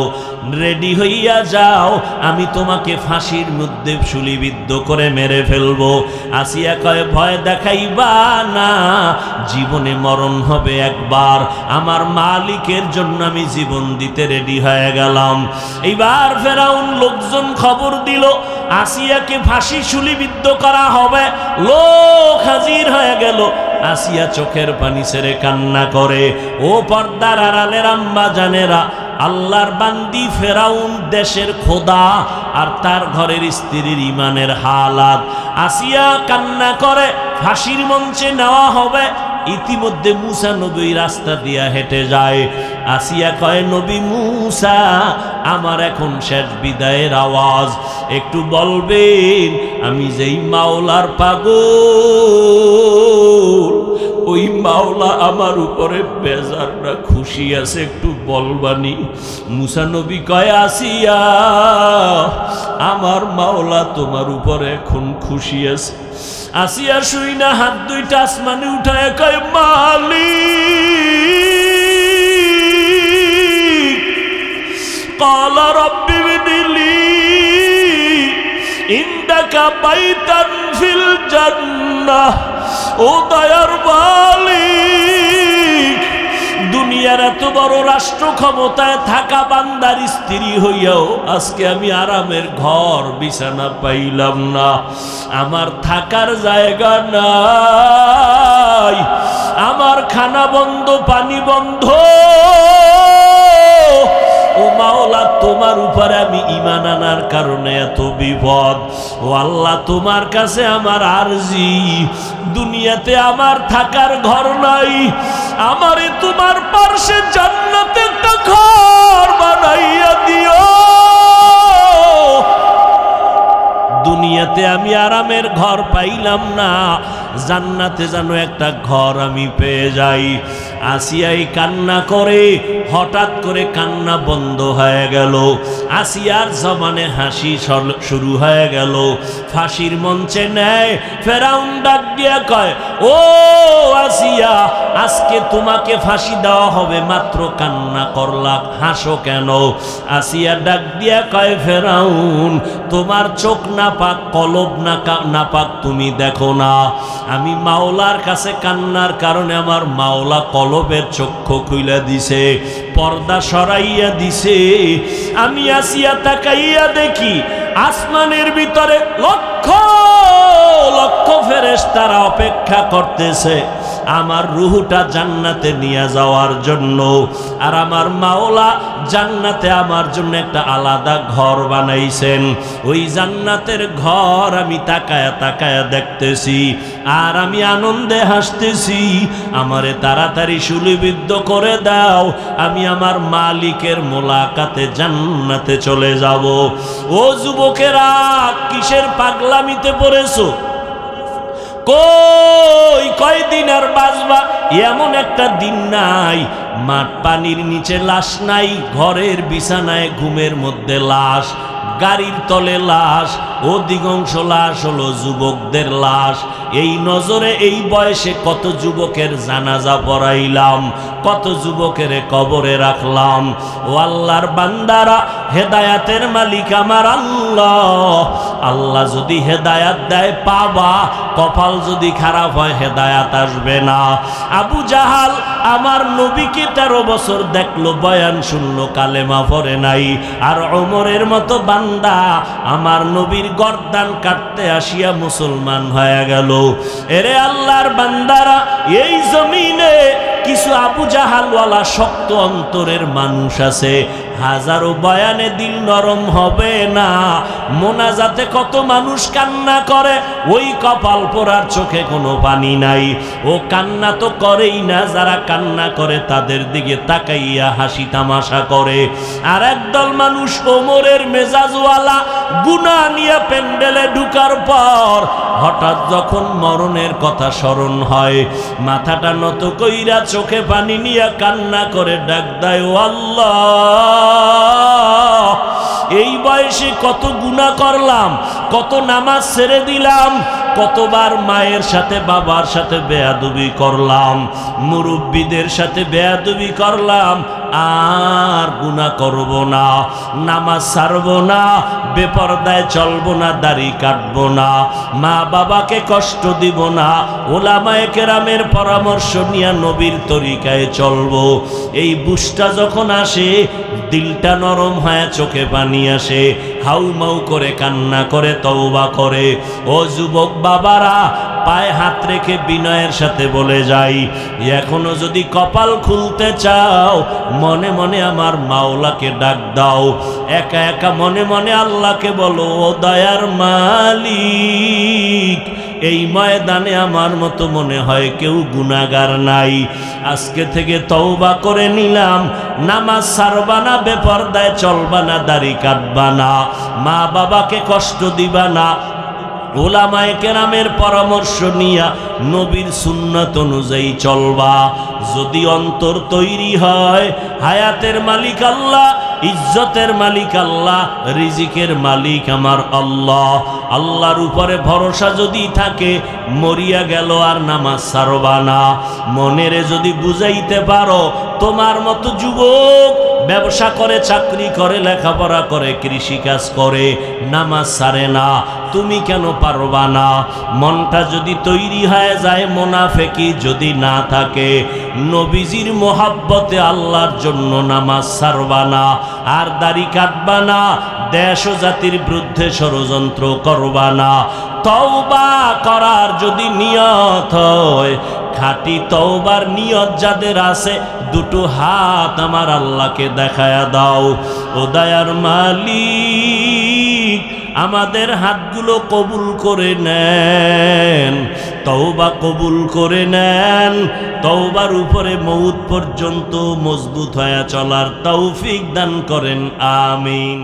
A: রেডি হইয়া যাও, আমি তোমাকে ফাঁসির মধ্যে শুলিবিদ্ধ করে মেরে ফেলবো। আসিয়া কয়, ভয় দেখাইবা না, জীবনে মরণ হবে একবার, আমার মালিকের জন্য আমি জীবন দিতে রেডি হয়ে গেলাম। এইবার ফেরাউন লোকজন খবর দিল আসিয়াকে ফাঁসি শুলিবিদ্ধ করা হবে। লোক হাজির হয়ে গেল। আসিয়া চোখের পানি ছেড়ে কান্না করে। ও পর্দার আড়ালের আম্মা জানেরা, আল্লাহর বান্দি ফেরাউন দেশের খোদা, আর তার ঘরের স্ত্রীর ইমানের হালাত। আসিয়া কান্না করে, ফাঁসির মঞ্চে নেওয়া হবে। ইতিমধ্যে মুসা নবী রাস্তা দিয়া হেঁটে যায়। আসিয়া কয়, নবী মুসা, আমার এখন শেষ বিদায়ের আওয়াজ, একটু বলবেন আমি যেই মাওলার পাগল, ওই মাওলা আমার উপরে বেজার না খুশি আছে, একটু বলবানি? মুসা নবী কয়, আসিয়া, আমার মাওলা তোমার উপরে এখন খুশি আছে। আসিয়া শুই না হাত দুইটা আসমানে উঠায় কয়, মালিক, ক্বালা রাব্বি ইবনিলি ইনদাকা বাইতান ফিল জান্নাহ। ও দয়ার মালিক, দুনিয়ার এত বড় রাষ্ট্র ক্ষমতায় থাকা বান্দার স্ত্রী হইয়াও আজকে আমি আরামের ঘর বিছানা পাইলাম না, আমার থাকার জায়গা নাই, আমার খানা বন্ধ, পানি বন্ধ। ও মাওলা, তোমার উপরে আমি ঈমান আনার কারণে এত বিপদ। ও আল্লাহ, তোমার কাছে আমার আরজি, দুনিয়াতে আমার থাকার ঘর নাই, আমারে তোমার পার্শ্বে জান্নাতে একটা ঘর বানাইয়া দিও। দুনিয়াতে আমি আরামের ঘর পাইলাম না, জান্নাতে যেন একটা ঘর আমি পেয়ে যাই। আসিয়াই কান্না করে, হঠাৎ করে কান্না বন্ধ হয়ে গেল। আসিয়ার জবানে হাসি শুরু হয়ে গেল। ফাঁসির মঞ্চে নেয়, ফেরাউন ডাক দিয়া কয়, ও আসিয়া, আজকে তোমাকে ফাঁসি দেওয়া হবে, মাত্র কান্না করলা, হাসো কেন? আসিয়া ডাক দিয়া কয়, ফেরাউন, তোমার চোখ না পাক, কলব না পাক, তুমি দেখো না? আমি মাওলার কাছে কান্নার কারণে আমার মাওলা কলবের চক্ষু খুইলা দিছে, পর্দা সরাইয়া দিছে। আমি আসিয়া তাকাইয়া দেখি আসমানের ভিতরে লক্ষ লক্ষ ফেরেশতারা অপেক্ষা করতেছে আমার রূহটা জান্নাতে নিয়ে যাওয়ার জন্য। আর আমার মাওলা জান্নাতে আমার জন্য একটা আলাদা ঘর বানাইছেন। ওই জান্নাতের ঘর আমি তাকায়া তাকায়া দেখতেছি, আর আমি আনন্দে হাসতেছি। আমারে তাড়াতাড়ি শুলিবিদ্ধ করে দাও, আমি আমার মালিকের মোলাকাতে জান্নাতে চলে যাব। ও যুবকেরা, কিসের পাগলামিতে পড়েছো? কয়দিন আর বাঁচবা? এমন একটা দিন নাই মাঠ পানির নিচে লাশ নাই, ঘরের বিছানায় ঘুমের মধ্যে লাশ, গাড়ির তলে লাশ, অধিকাংশ লাশ হলো যুবকদের লাশ। এই নজরে এই বয়সে কত যুবকের জানাজা পড়াইলাম, কত যুবকের কবরে রাখলাম। ও আল্লাহর বান্দারা, হেদায়াতের মালিক আমার আল্লাহ। আল্লাহ যদি হেদায়াত দেয় পাবা, কপাল যদি খারাপ হয় হেদায়াত আসবে না। আবু জাহাল আমার নবীকে 13 বছর দেখলো, বয়ান শুনলো, কালেমা পড়ে নাই। আর ওমরের মতো বান্দা আমার নবীর গর্দান কাটতে আসিয়া মুসলমান হয়ে গেল। এরে আল্লাহর বান্দারা, এই জমিনে কিছু আবু জাহালওয়ালা শক্ত অন্তরের মানুষ আছে, হাজারো বয়ানে দিল নরম হবে না। মোনাজাতে কত মানুষ কান্না করে, ওই কপাল পোড়ার চোখে কোনো পানি নাই। ও কান্না তো করেই না, যারা কান্না করে তাদের দিকে তাকাইয়া হাসি তামাশা করে। আর একদল মানুষ ওমরের মেজাজওয়ালা, গুনাহ নিয়ে প্যান্ডেলে ঢুকার পর হঠাৎ যখন মরণের কথা স্মরণ হয়, মাথাটা নত কইরা চোখে পানি নিয়ে কান্না করে ডাক দেয়, ও আল্লাহ, এই বয়সে কত গুনাহ করলাম, কত নামাজ ছেড়ে দিলাম, কতবার মায়ের সাথে বাবার সাথে বেয়াদবি করলাম, মুরব্বীদের সাথে বেয়াদবি করলাম। আর গুনাহ করব না, নামাজ ছাড়ব না, বেপরদায় চলব না, দাড়ি কাটব না, মা বাবাকে কষ্ট দিব না, ওলামায়ে কেরামের পরামর্শ নিয়ে নবীর তরিকায় চলব। এই বুঝটা যখন আসে, দিলটা নরম হয়, চোখে পানি আসে, হাউমাউ করে কান্না করে তওবা করে। ও যুবক বাবারা, পায়ে হাত রেখে বিনয়ের সাথে বলে যাই, এখনো যদি কপাল খুলতে চাও, মনে মনে আমার মাওলাকে ডাক দাও, একা একা মনে মনে আল্লাহকে বলো, ও দয়ার মালিক, এই ময়দানে আমার মতো মনে হয় কেউ গুনাহগার নাই। আজকে থেকে তওবা করে নিলাম, নামাজ ছাড়বা না, বেপরদায় চলবা না, দাড়ি কাটবা না, মা বাবাকে কষ্ট দিবা না, ওলামায়ে কেরামের পরামর্শ নিয়া নবীর সুন্নাত অনুযায়ী চলবা। যদি অন্তর তৈরি হয়, হায়াতের মালিক আল্লাহ, ইজ্জতের মালিক আল্লাহ, রিজিকের মালিক আমার আল্লাহ, আল্লাহর উপরে ভরসা যদি থাকে, মরিয়া গেল আর নামাজ ছাড়বা না। মনেরে যদি বুঝাইতে পারো তোমার মতো যুবক ব্যবসা করে, চাকরি করে, লেখাপড়া করে, কৃষিকাজ করে, নামাজ ছাড়ে না, তুমি কেন পারবা না? মনটা যদি তৈরি হয়ে যায়, মুনাফিকি যদি না থাকে, নবীজির মোহাব্বতে আল্লাহর জন্য নামাজ ছাড়বা না, আর দাড়ি কাটবা না, দেশ ও জাতির বিরুদ্ধে ষড়যন্ত্র করবা না। তওবা করার যদি নিয়ত হয়, খাঁটি তওবার নিয়ত যাদের আছে, দুটো হাত আমার আল্লাহকে দেখায়া দাও। ও দয়ার মালিক, আমাদের হাতগুলো কবুল করে নেন, তওবা কবুল করে নেন, তওবার উপরে মউত পর্যন্ত মজবুত হয়ে চলার তৌফিক দান করেন, আমিন।